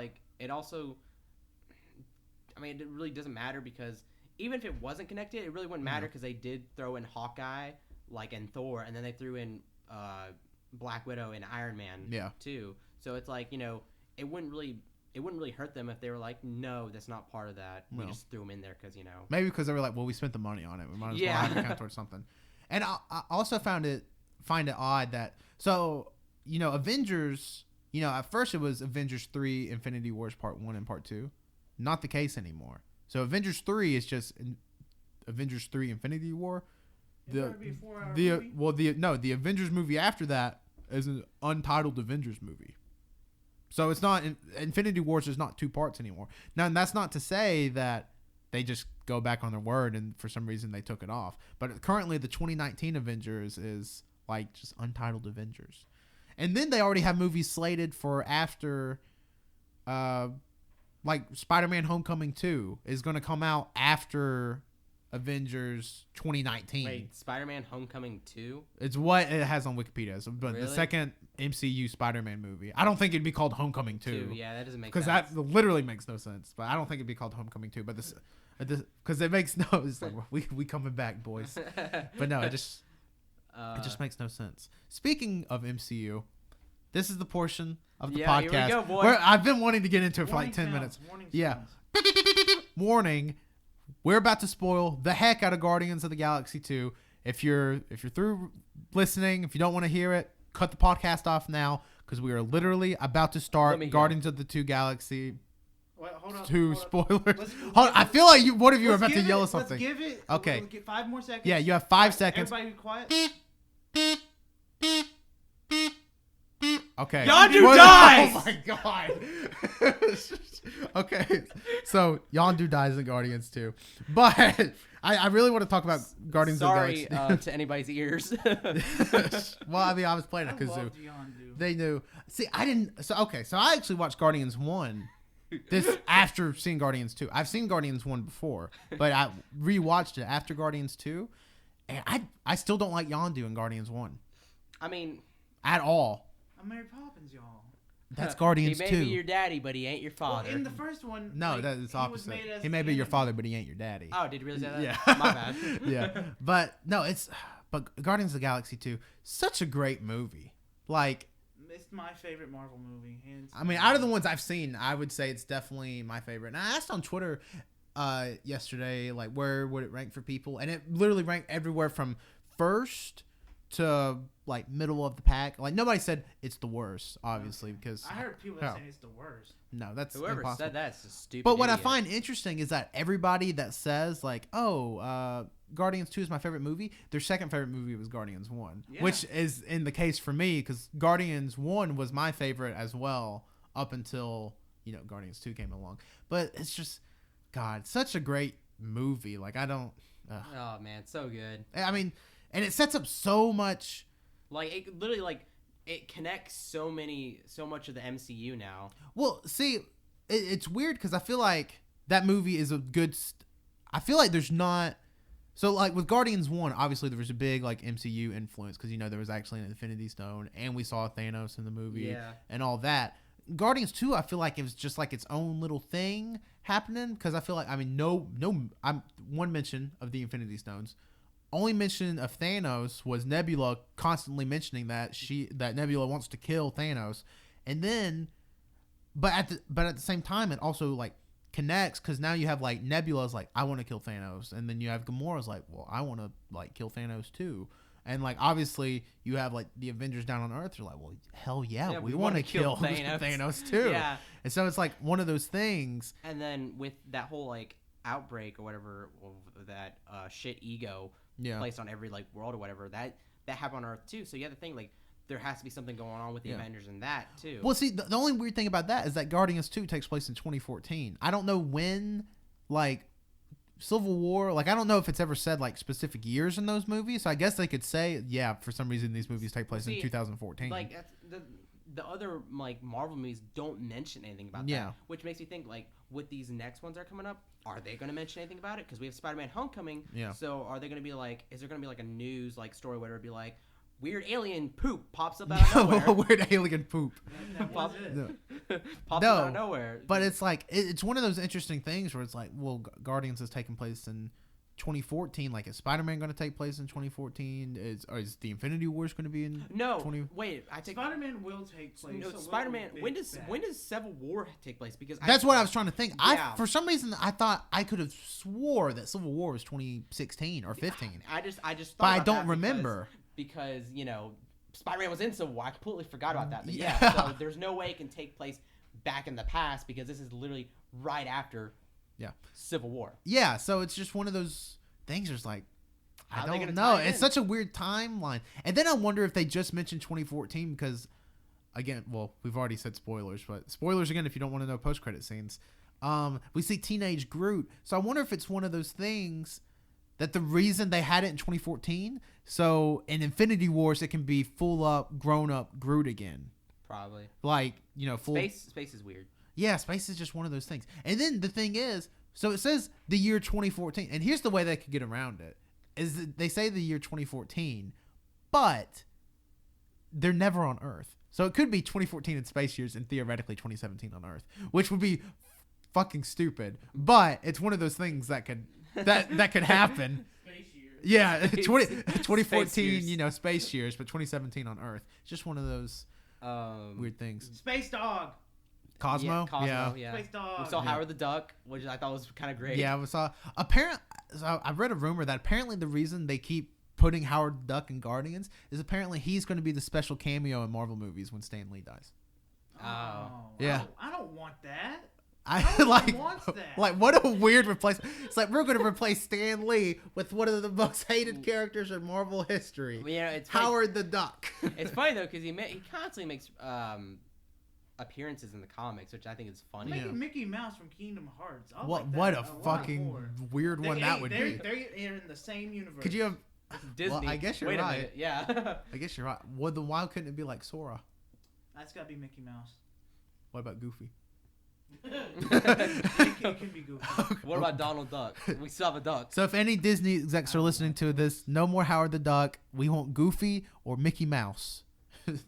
I mean, it really doesn't matter because even if it wasn't connected, it really wouldn't matter because they did throw in Hawkeye, and Thor, and then they threw in Black Widow and Iron Man. Too. So it's like it wouldn't really hurt them if they were like, no, that's not part of that. We just threw them in there because maybe because they were like, well, we spent the money on it. We might as well have it count towards something. And I also find it odd that Avengers. At first it was Avengers 3, Infinity Wars Part 1 and Part 2. Not the case anymore. So Avengers 3 is just Avengers 3 Infinity War. The Avengers movie after that is an untitled Avengers movie. So it's not Infinity Wars is not 2 parts anymore. Now, and that's not to say that they just go back on their word and for some reason they took it off. But currently the 2019 Avengers is like just untitled Avengers. And then they already have movies slated for after like Spider-Man Homecoming 2 is going to come out after Avengers 2019. Wait, Spider-Man Homecoming 2? It's what it has on Wikipedia. So, but Really? the second MCU Spider-Man movie. I don't think it'd be called Homecoming 2. Yeah, that doesn't make sense. Because that literally makes no sense. But I don't think it'd be called Homecoming 2. But this because it makes no. It's like we coming back, boys. But no, it just makes no sense. Speaking of MCU, this is the portion of the podcast here we go, boy. where I've been wanting to get into it for like 10 minutes. Yeah. Warning. We're about to spoil the heck out of Guardians of the Galaxy 2. If you're through listening, if you don't want to hear it, cut the podcast off now because we are literally about to start Guardians of the Galaxy. Wait, hold on, 2 hold spoilers. Hold on, I feel like one of you are about to yell something. Let's give it. Okay. We'll get 5 more seconds. Yeah, you have 5 seconds. Everybody be quiet. Okay. Yondu dies! Oh my god. Okay. So Yondu dies in Guardians 2. But I really want to talk about Guardians of the Galaxy. Sorry to anybody's ears. Well, I mean, I was playing a kazoo. loved Yondu. They knew. See, I didn't. So I actually watched Guardians 1 after seeing Guardians 2. I've seen Guardians 1 before, but I rewatched it after Guardians 2, and I still don't like Yondu in Guardians 1. I mean, at all. I'm Mary Poppins, y'all. That's Guardians 2. He may be your daddy, but he ain't your father. Well, in the first one, No, that's opposite. He may be your father, but he ain't your daddy. Oh, did you really say that? Yeah. My bad. Yeah. But no, but Guardians of the Galaxy 2, such a great movie. Like, it's my favorite Marvel movie. I mean, out of the ones I've seen, I would say it's definitely my favorite. And I asked on Twitter yesterday, like, where would it rank for people? And it literally ranked everywhere from first to like middle of the pack. Like, nobody said it's the worst, obviously, because I heard people that say it's the worst. No, that's Whoever impossible. said that's a stupid. But what idiot. I find interesting is that everybody that says like, Guardians 2 is my favorite movie, their second favorite movie was Guardians 1, which is in the case for me because Guardians 1 was my favorite as well up until Guardians 2 came along. But it's just, God, such a great movie. Like, I don't. Oh man, so good. I mean, and it sets up so much. Like, it literally, like, it connects so much of the MCU now. Well, see, it's weird because I feel like that movie is a good. I feel like there's not. So, like, with Guardians 1, obviously there was a big, like, MCU influence because, there was actually an Infinity Stone and we saw Thanos in the movie and all that. Guardians 2, I feel like it was just, like, its own little thing happening because I feel like, I mean, I'm one mention of the Infinity Stones. Only mention of Thanos was Nebula constantly mentioning that Nebula wants to kill Thanos, and then, but at the same time, it also like connects because now you have like Nebula's like I want to kill Thanos, and then you have Gamora's like, well, I want to like kill Thanos too, And like obviously you have like the Avengers down on Earth. You're like, well, hell yeah, we want to kill Thanos too. Yeah. And so it's like one of those things. And then with that whole like outbreak or whatever, that shit ego placed on every like world or whatever, that happened on Earth too. So you have to think like there has to be something going on with the Avengers and that too. Well, see, the only weird thing about that is that Guardians 2 takes place in 2014. I don't know when, like, Civil War, like, I don't know if it's ever said, like, specific years in those movies. So I guess they could say, yeah, for some reason these movies take place in 2014. Like, the other, like, Marvel movies don't mention anything about that. Which makes me think, like, with these next ones that are coming up, are they going to mention anything about it? Because we have Spider-Man Homecoming. Yeah. So are they going to be, like, is there going to be, like, a news, like, story where it'd be like, weird alien poop pops up out of nowhere. Weird alien poop. Pops up out of nowhere. But it's like, it's one of those interesting things where it's like, well, Guardians is taking place in 2014. Like, is Spider-Man going to take place in 2014? Is the Infinity Wars going to be in Spider-Man will take place. No, Spider-Man, when does Civil War take place? Because that's what I was trying to think. Yeah. For some reason, I thought I could have swore that Civil War was 2016 or 15. I just thought but I don't remember. Because, you know, Spider-Man was in Civil War. I completely forgot about that. But so there's no way it can take place back in the past because this is literally right after Civil War. Yeah, so it's just one of those things. There's like, I don't know. It's such a weird timeline. And then I wonder if they just mentioned 2014 because, again, well, we've already said spoilers, but spoilers again if you don't want to know post-credit scenes. We see teenage Groot. So I wonder if it's one of those things that the reason they had it in 2014, so in Infinity Wars it can be full up, grown up Groot again. Probably. Like, you know, full space is weird. Yeah, space is just one of those things. And then the thing is, so it says the year 2014, and here's the way they could get around it: is that they say the year 2014, but they're never on Earth, so it could be 2014 in space years and theoretically 2017 on Earth, which would be fucking stupid. But it's one of those things that could. That could happen. Space years. Yeah, 2014, you know, space years, but 2017 on Earth. It's just one of those weird things. Space Dog. Cosmo? Yeah. Space Dog. We saw Howard the Duck, which I thought was kind of great. Yeah, we saw. So I've read a rumor that apparently the reason they keep putting Howard the Duck in Guardians is apparently he's going to be the special cameo in Marvel movies when Stan Lee dies. Oh. Yeah. I don't want that. Like what a weird replacement. It's like we're going to replace Stan Lee with one of the most hated characters in Marvel history. Well, yeah, it's Howard the Duck. It's funny though because he constantly makes appearances in the comics, which I think is funny. Mickey Mouse from Kingdom Hearts. What a fucking weird one that would be. They're in the same universe. Could you have Disney? Well, I guess you're Wait right. A minute. Yeah. I guess you're right. Well, then why couldn't it be like Sora? That's got to be Mickey Mouse. What about Goofy? It can be Goofy. What about Donald Duck? We still have a duck. So if any Disney execs are listening to this, no more Howard the Duck. We want Goofy or Mickey Mouse.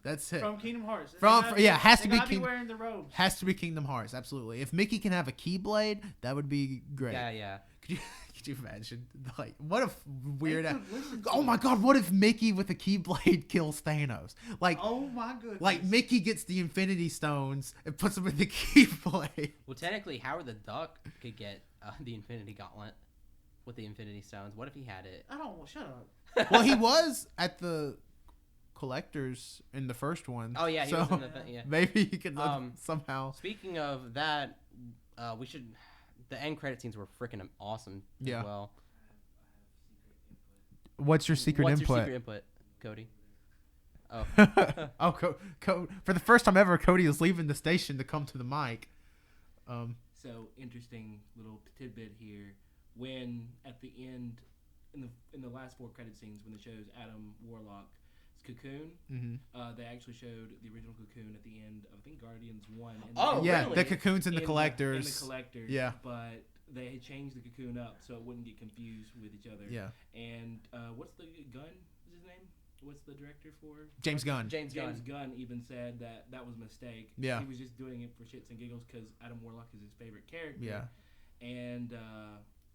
That's it. From Kingdom Hearts. Has to be wearing the robes. Has to be Kingdom Hearts. Absolutely. If Mickey can have a Keyblade, that would be great. Yeah. Could you imagine? Like, what a weird. Oh my God! What if Mickey with a Keyblade kills Thanos? Like, oh my goodness! Like Mickey gets the Infinity Stones and puts them in the Keyblade. Well, technically, Howard the Duck could get the Infinity Gauntlet with the Infinity Stones. What if he had it? Shut up. Well, he was at the collectors in the first one. Oh yeah, he was in the yeah. Maybe he could somehow. Speaking of that, we should. The end credit scenes were freaking awesome as well. What's your secret input? What's your secret input, Cody? Oh, for the first time ever, Cody is leaving the station to come to the mic. So interesting little tidbit here. When at the end, in the last 4 credit scenes, when it shows Adam Warlock's cocoon, they actually showed the original cocoon at the end of, I think, Guardians 1. And really? The cocoon's in the collectors. In the collectors. Yeah. But they had changed the cocoon up so it wouldn't get confused with each other. Yeah. And what's the Gunn? Is his name? What's the director for? James Gunn. James Gunn even said that was a mistake. Yeah. He was just doing it for shits and giggles because Adam Warlock is his favorite character. Yeah. And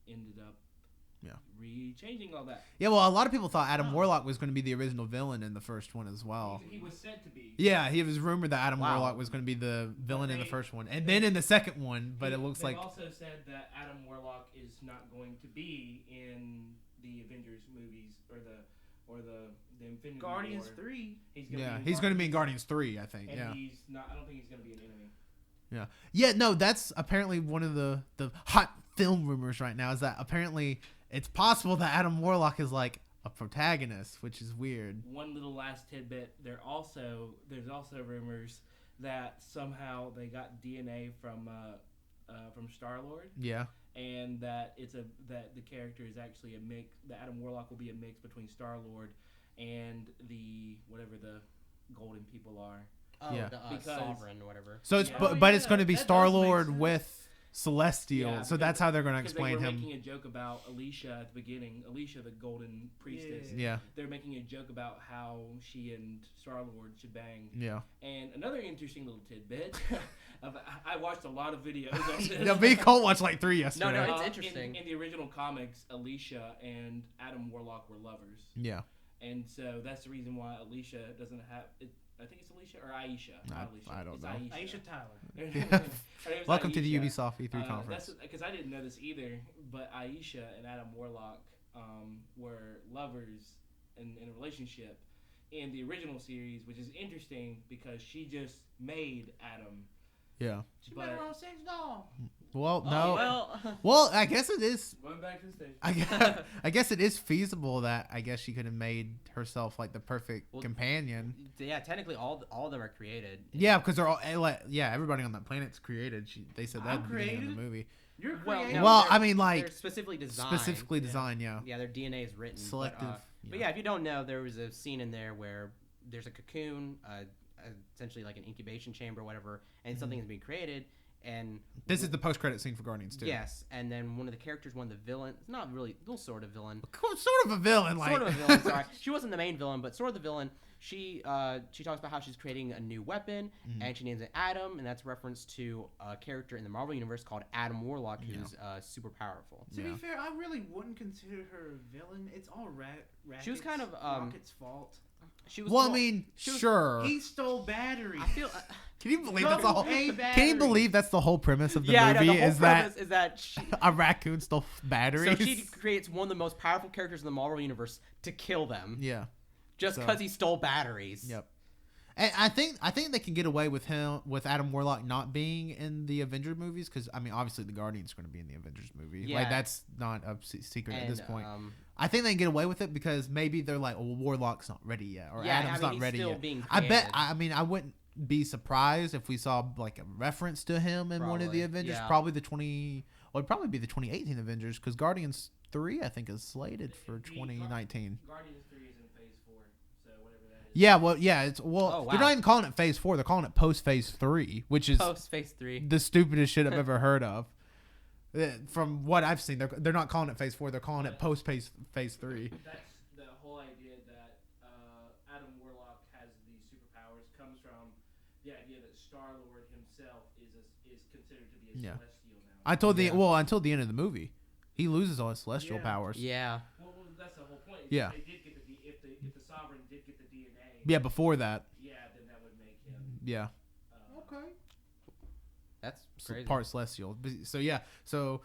ended up re-changing all that. Yeah, well, a lot of people thought Adam Warlock was going to be the original villain in the first one as well. He was said to be. Yeah, he was rumored that Adam Warlock was going to be the villain in the first one, and then in the second one. But it looks like they also said that Adam Warlock is not going to be in the Avengers movies or or the Infinity Guardians War. 3. He's going to be in Guardians 3, I think. And yeah. he's not. I don't think he's going to be an enemy. Yeah. Yeah, no, that's apparently one of the hot film rumors right now is that apparently it's possible that Adam Warlock is like a protagonist, which is weird. One little last tidbit. There's also rumors that somehow they got DNA from Star-Lord. Yeah. And that that the character is actually a mix. That Adam Warlock will be a mix between Star-Lord and whatever the Golden people are. Oh, Yeah. the Sovereign or whatever. So it's Yeah. but it's going to be That does Star-Lord make sense. with Celestial. Yeah, So that's how they're going to Because explain they were him. making a joke about Alicia at the beginning. Alicia, the Golden Priestess. Yeah. They're making a joke about how she and Star-Lord should bang. Yeah. And another interesting little tidbit. I watched a lot of videos on this. Yeah, me and Colt watched like 3 yesterday. No, it's interesting. In the original comics, Alicia and Adam Warlock were lovers. Yeah. And so that's the reason why Alicia doesn't have it. I think it's Alicia or Aisha. Not Alicia. I don't It's know. Aisha Tyler. Yeah. Her name's Welcome to the Aisha. Ubisoft E3 conference. Because I didn't know this either, but Aisha and Adam Warlock were lovers in a relationship in the original series, which is interesting because she just made Adam. Yeah. She met her on sex doll. Well, Oh, no. well, Well, I guess it is. Going back to the stage. I guess it is feasible that I guess she could have made herself like the perfect Well, companion. yeah, technically all of them are created. Yeah, because they're all everybody on that planet's created. They said that I'm at the beginning of created? the movie. You're Well, creative. Well, they're- I mean, like they're specifically designed. specifically designed. Yeah. Yeah, their DNA is written. Selective. But yeah, if you don't know, there was a scene in there where there's a cocoon, essentially like an incubation chamber, or whatever, and something is being created. And This is the post-credit scene for Guardians 2. yes, and then one of the characters, one of the villains, not really, little sort of villain, Sort of a villain, like. sort of a villain. Sorry, she wasn't the main villain, but sort of the villain. She talks about how she's creating a new weapon, and she names it Adam, and that's a reference to a character in the Marvel universe called Adam Warlock, who's super powerful. To be fair, I really wouldn't consider her a villain. It's all She was kind of, Rocket's fault. She was. Well, I mean, sure. He stole batteries. I feel. Can you believe Go that's the whole? pay Can you batteries. believe that's the whole premise of the yeah, movie? no, the whole is that premise is that she, a raccoon stole batteries? so she creates one of the most powerful characters in the Marvel universe to kill them, Yeah. just So- because he stole batteries. Yep. And I think they can get away with Adam Warlock not being in the Avengers movies because I mean obviously the Guardians are going to be in the Avengers movie. Yeah. Like that's not a secret at this And, point. I think they can get away with it because maybe they're like, well, Warlock's not ready yet, or Yeah, Adam's I mean, not he's ready still yet. being I bet. created. I mean, I wouldn't be surprised if we saw like a reference to him in one of the Probably, Avengers. yeah. Probably it'd probably be the 2018 Avengers because Guardians 3 I think is slated for 2019. Guardians 3 is in Phase 4, so whatever that is. Yeah, well, Oh, wow. they're not even calling it Phase 4. They're calling it Post Phase 3, which is Post Phase 3. the stupidest shit I've ever heard of. From what I've seen, they're not calling it Phase 4. They're calling it Post Phase 3. That's the whole idea that Adam Warlock has these superpowers comes from the idea that Star-Lord himself is considered to be a Yeah. celestial now. Until the end of the movie, he loses all his celestial Yeah. powers. Yeah. Well, that's the whole point. Yeah. If they did get if the Sovereign did get the DNA, Yeah, before that. yeah, then that would make him. Yeah. Okay. That's So crazy. part celestial. So yeah, so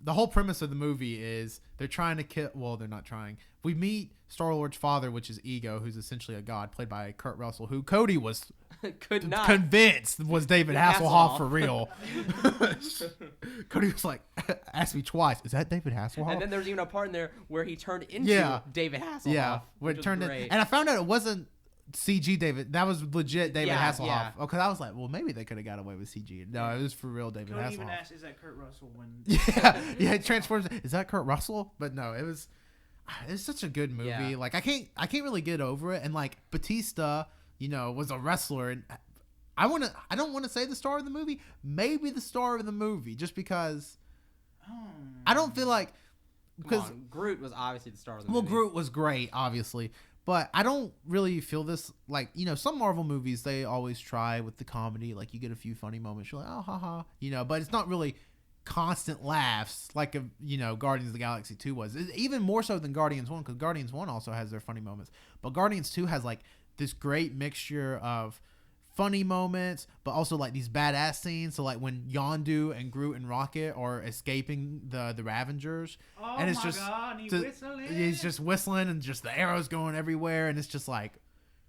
the whole premise of the movie is they're trying to kill. Well, they're not trying. We meet Star-Lord's father, which is Ego, who's essentially a god, played by Kurt Russell, who Cody was Could not. convinced was David Hasselhoff. Hasselhoff for real. Cody was like, asked me twice, is that David Hasselhoff? And then there was even a part in there where he turned into Yeah. David Hasselhoff. yeah, where which it was turned in, great. and I found out it wasn't CG David. That was legit David Yeah, Hasselhoff. yeah. Oh, because I was like, well, maybe they could have got away with CG. No, it was for real David Cody Hasselhoff. even asked, "Is that Kurt Russell?" When Yeah, it transforms. Is that Kurt Russell? But no, it's such a good movie. Yeah. Like I can't really get over it. And like Batista, was a wrestler, and I don't want to say the star of the movie. Maybe the star of the movie, just because I don't feel like Come on, Groot was obviously the star of the well, movie. Groot was great, obviously. But I don't really feel this, like, some Marvel movies, they always try with the comedy. Like, you get a few funny moments. You're like, oh, haha. But it's not really constant laughs like, Guardians of the Galaxy 2 was. It's even more so than Guardians 1, because Guardians 1 also has their funny moments. But Guardians 2 has, like, this great mixture of funny moments, but also like these badass scenes. So like when Yondu and Groot and Rocket are escaping the Ravengers, Oh and it's my just God, he's to- whistling. he's just whistling and just the arrows going everywhere, and it's just like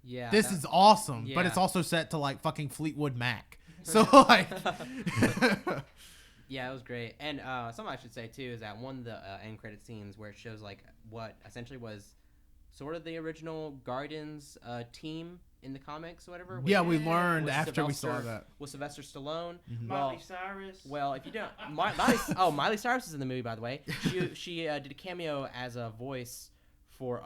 Yeah. this is awesome. But yeah. it's also set to like fucking Fleetwood Mac. So like, Yeah, it was great. And something I should say too is that one of the end credit scenes where it shows like what essentially was sort of the original Guardians team in the comics or whatever. yeah, with- we learned with after we saw Sylvester- that. with Sylvester Stallone. Mhm. Well, Miley Cyrus. Well, if you don't, Miley Cyrus is in the movie, by the way. She did a cameo as a voice for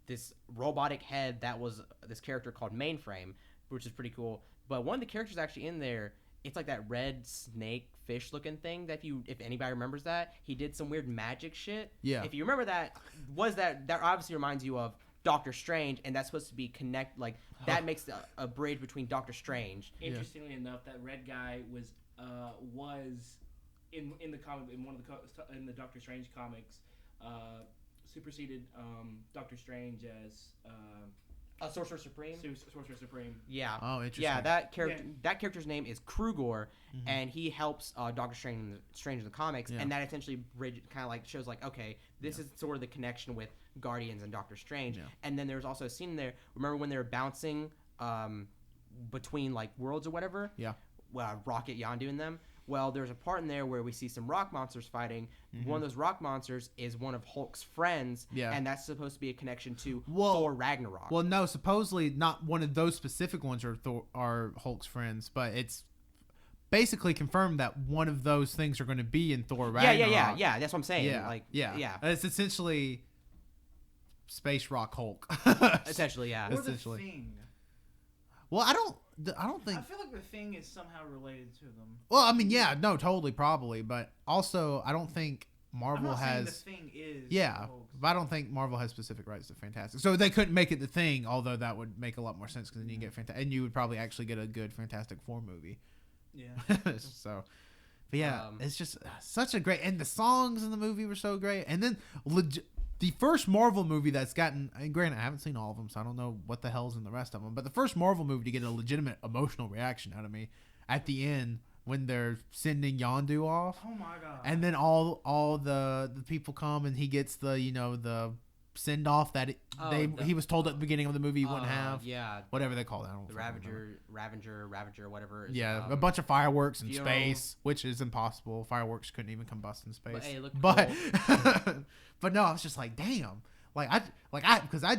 this robotic head that was this character called Mainframe, which is pretty cool. But one of the characters actually in there, it's like that red snake fish looking thing that if anybody remembers that, he did some weird magic shit. Yeah. If you remember that obviously reminds you of Doctor Strange, and that's supposed to be that makes a bridge between Doctor Strange. Interestingly enough, that red guy was in the comic in one of in the Doctor Strange comics, superseded Doctor Strange as Sorcerer Supreme. Sorcerer Supreme. Yeah. Oh, interesting. Yeah, that character's name is Krugor, and he helps Doctor Strange in the comics, and that essentially kind of like shows like, okay, this is sort of the connection with Guardians and Doctor Strange. Yeah. And then there's also a scene there. Remember when they were bouncing between like worlds or whatever? Yeah. Rocket, Yondu, and them. Well, there's a part in there where we see some rock monsters fighting. One of those rock monsters is one of Hulk's friends, and that's supposed to be a connection to Thor Ragnarok. Well, no, supposedly not one of those specific ones are Hulk's friends, but it's basically confirmed that one of those things are going to be in Thor Ragnarok. Yeah. That's what I'm saying. Yeah, Like, yeah. It's essentially Space Rock Hulk. Essentially, yeah. Or the essentially. Thing. Well, I don't think. I feel like the Thing is somehow related to them. Well, I mean, yeah, no, totally, probably, but also I don't think Marvel I'm not has. saying the Thing is. Yeah, Hulk. but I don't think Marvel has specific rights to Fantastic, so they couldn't make it the Thing. Although that would make a lot more sense because then you get and you would probably actually get a good Fantastic Four movie. Yeah. So, but yeah, it's just such a great, and the songs in the movie were so great, and then the first Marvel movie that's gotten, and granted, I haven't seen all of them, so I don't know what the hell's in the rest of them, but the first Marvel movie to get a legitimate emotional reaction out of me at the end when they're sending Yondu off. Oh my God. And then all the people come and he gets the the send off that he was told at the beginning of the movie he wouldn't have. Yeah. Whatever they call it. I don't The remember. Ravager, whatever. Yeah, a bunch of fireworks in funeral. space, which is impossible. Fireworks couldn't even combust in space. But, hey, it looked but no, I was just like, damn. Because I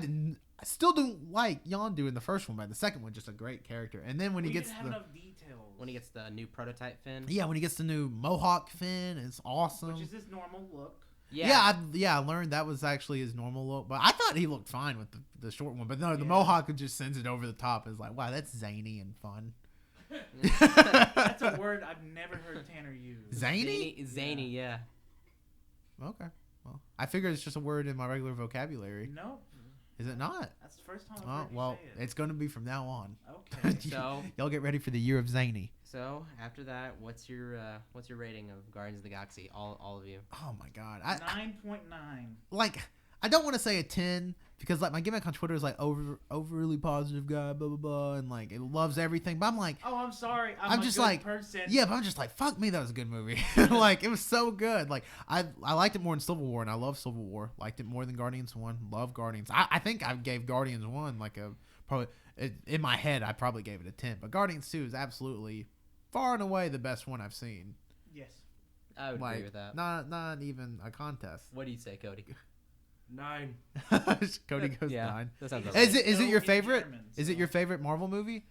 still don't like Yondu in the first one, but the second one just a great character. And then when he We gets didn't have enough details. When he gets the new prototype fin. yeah, when he gets the new Mohawk fin, it's awesome. Which is his normal look. Yeah. I learned that was actually his normal look, but I thought he looked fine with the short one. But no, the Mohawk just sends it over the top. It's like, wow, that's zany and fun. That's a word I've never heard Tanner use. Zany? Zany, yeah. Okay. Well, I figure it's just a word in my regular vocabulary. Nope. Is it not? That's the first time I've Oh, heard you well, say it. it's going to be from now on. Okay. So Y'all get ready for the year of zany. So after that, what's your rating of Guardians of the Galaxy? All of you. Oh my god. 9.9. I don't want to say a 10 because like my gimmick on Twitter is like overly positive guy, blah blah blah, and like it loves everything. But I'm like, Oh, I'm sorry. I'm a just good like, person. yeah, but I'm just like, fuck me, that was a good movie. Like it was so good. Like I liked it more than Civil War, and I love Civil War. Liked it more than Guardians 1. Love Guardians. I think I gave Guardians 1 like in my head I probably gave it a 10, but Guardians 2 is absolutely far and away the best one I've seen. Yes. I would agree with that. Not even a contest. What do you say, Cody? 9. Cody goes 9. That sounds about Is right. it your in favorite? German, Is it so- your favorite Marvel movie?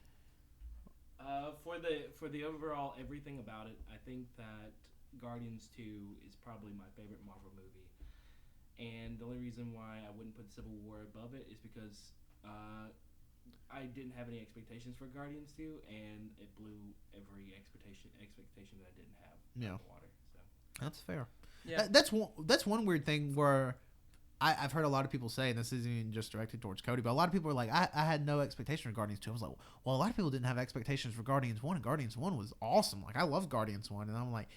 For the overall everything about it, I think that Guardians 2 is probably my favorite Marvel movie. And the only reason why I wouldn't put Civil War above it is because I didn't have any expectations for Guardians 2, and it blew every expectation that I didn't have out of the water. So That's fair. Yeah. That's one weird thing where I've heard a lot of people say, and this isn't even just directed towards Cody, but a lot of people are like, I had no expectation for Guardians 2. I was like, well, a lot of people didn't have expectations for Guardians 1, and Guardians 1 was awesome. Like, I love Guardians 1, and I'm like,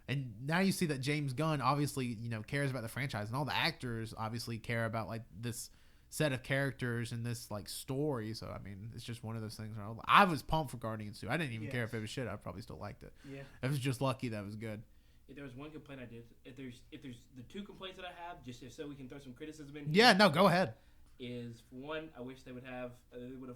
and now you see that James Gunn obviously, cares about the franchise, and all the actors obviously care about, like, this set of characters in this like story. So I mean, it's just one of those things. Where I was pumped for Guardians 2. I didn't even care if it was shit. I probably still liked it. Yeah. I was just lucky that it was good. If there was one complaint I did, if there's the two complaints that I have, just so we can throw some criticism in. Yeah, no, go ahead. Is for one, I wish they would have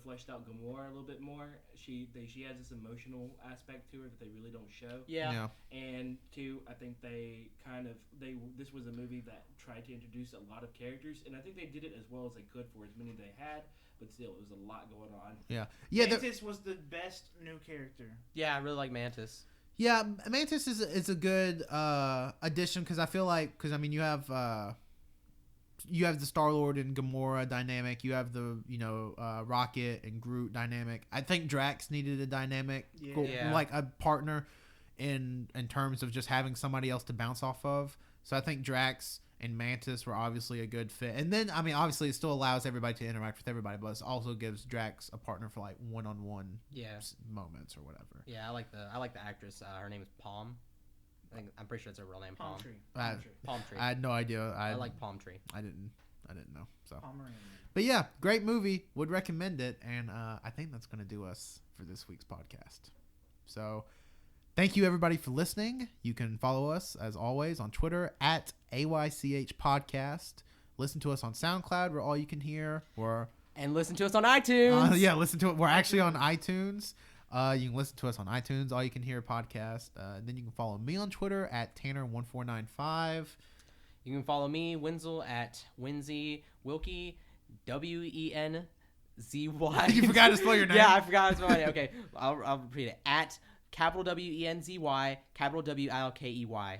fleshed out Gamora a little bit more. She has this emotional aspect to her that they really don't show. Yeah. And two, I think this was a movie that tried to introduce a lot of characters, and I think they did it as well as they could for as many they had. But still, it was a lot going on. Yeah. Mantis was the best new character. Yeah, I really like Mantis. Yeah, Mantis is a good addition because I feel like I mean you have the Star-Lord and Gamora dynamic. You have the Rocket and Groot dynamic. I think Drax needed a dynamic, like a partner, in terms of just having somebody else to bounce off of. So I think Drax and Mantis were obviously a good fit. And then I mean obviously it still allows everybody to interact with everybody, but it also gives Drax a partner for like one-on-one moments or whatever. Yeah, I like the actress. Her name is Palm. I'm pretty sure it's her real name. Palm Tree. Palm Tree. I had no idea. I like Palm Tree. I didn't know. So. Pomeranian. But yeah, great movie. Would recommend it. And I think that's going to do us for this week's podcast. So thank you everybody for listening. You can follow us as always on Twitter at AYCH Podcast. Listen to us on SoundCloud. We're all you can hear. And listen to us on iTunes. Listen to it. We're actually on iTunes. You can listen to us on iTunes, All You Can Hear podcast. Then you can follow me on Twitter at Tanner1495. You can follow me, Wenzel, at Wenzy Wilkie, WENZY. You forgot to spell your name? Yeah, I forgot to spell my name. Okay, I'll repeat it. At capital WENZY, capital WILKEY.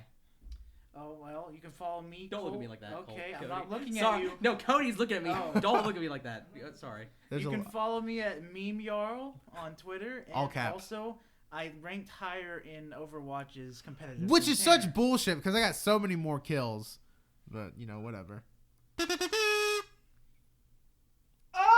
Oh, well, you can follow me. Don't look at me like that. Okay, Cody. I'm not looking Sorry. at you. No, Cody's looking at me. Oh. Don't look at me like that. Sorry. You can follow me at Meme Jarl on Twitter. And all caps. Also, I ranked higher in Overwatch's competitive. Which is such bullshit because I got so many more kills. But, whatever.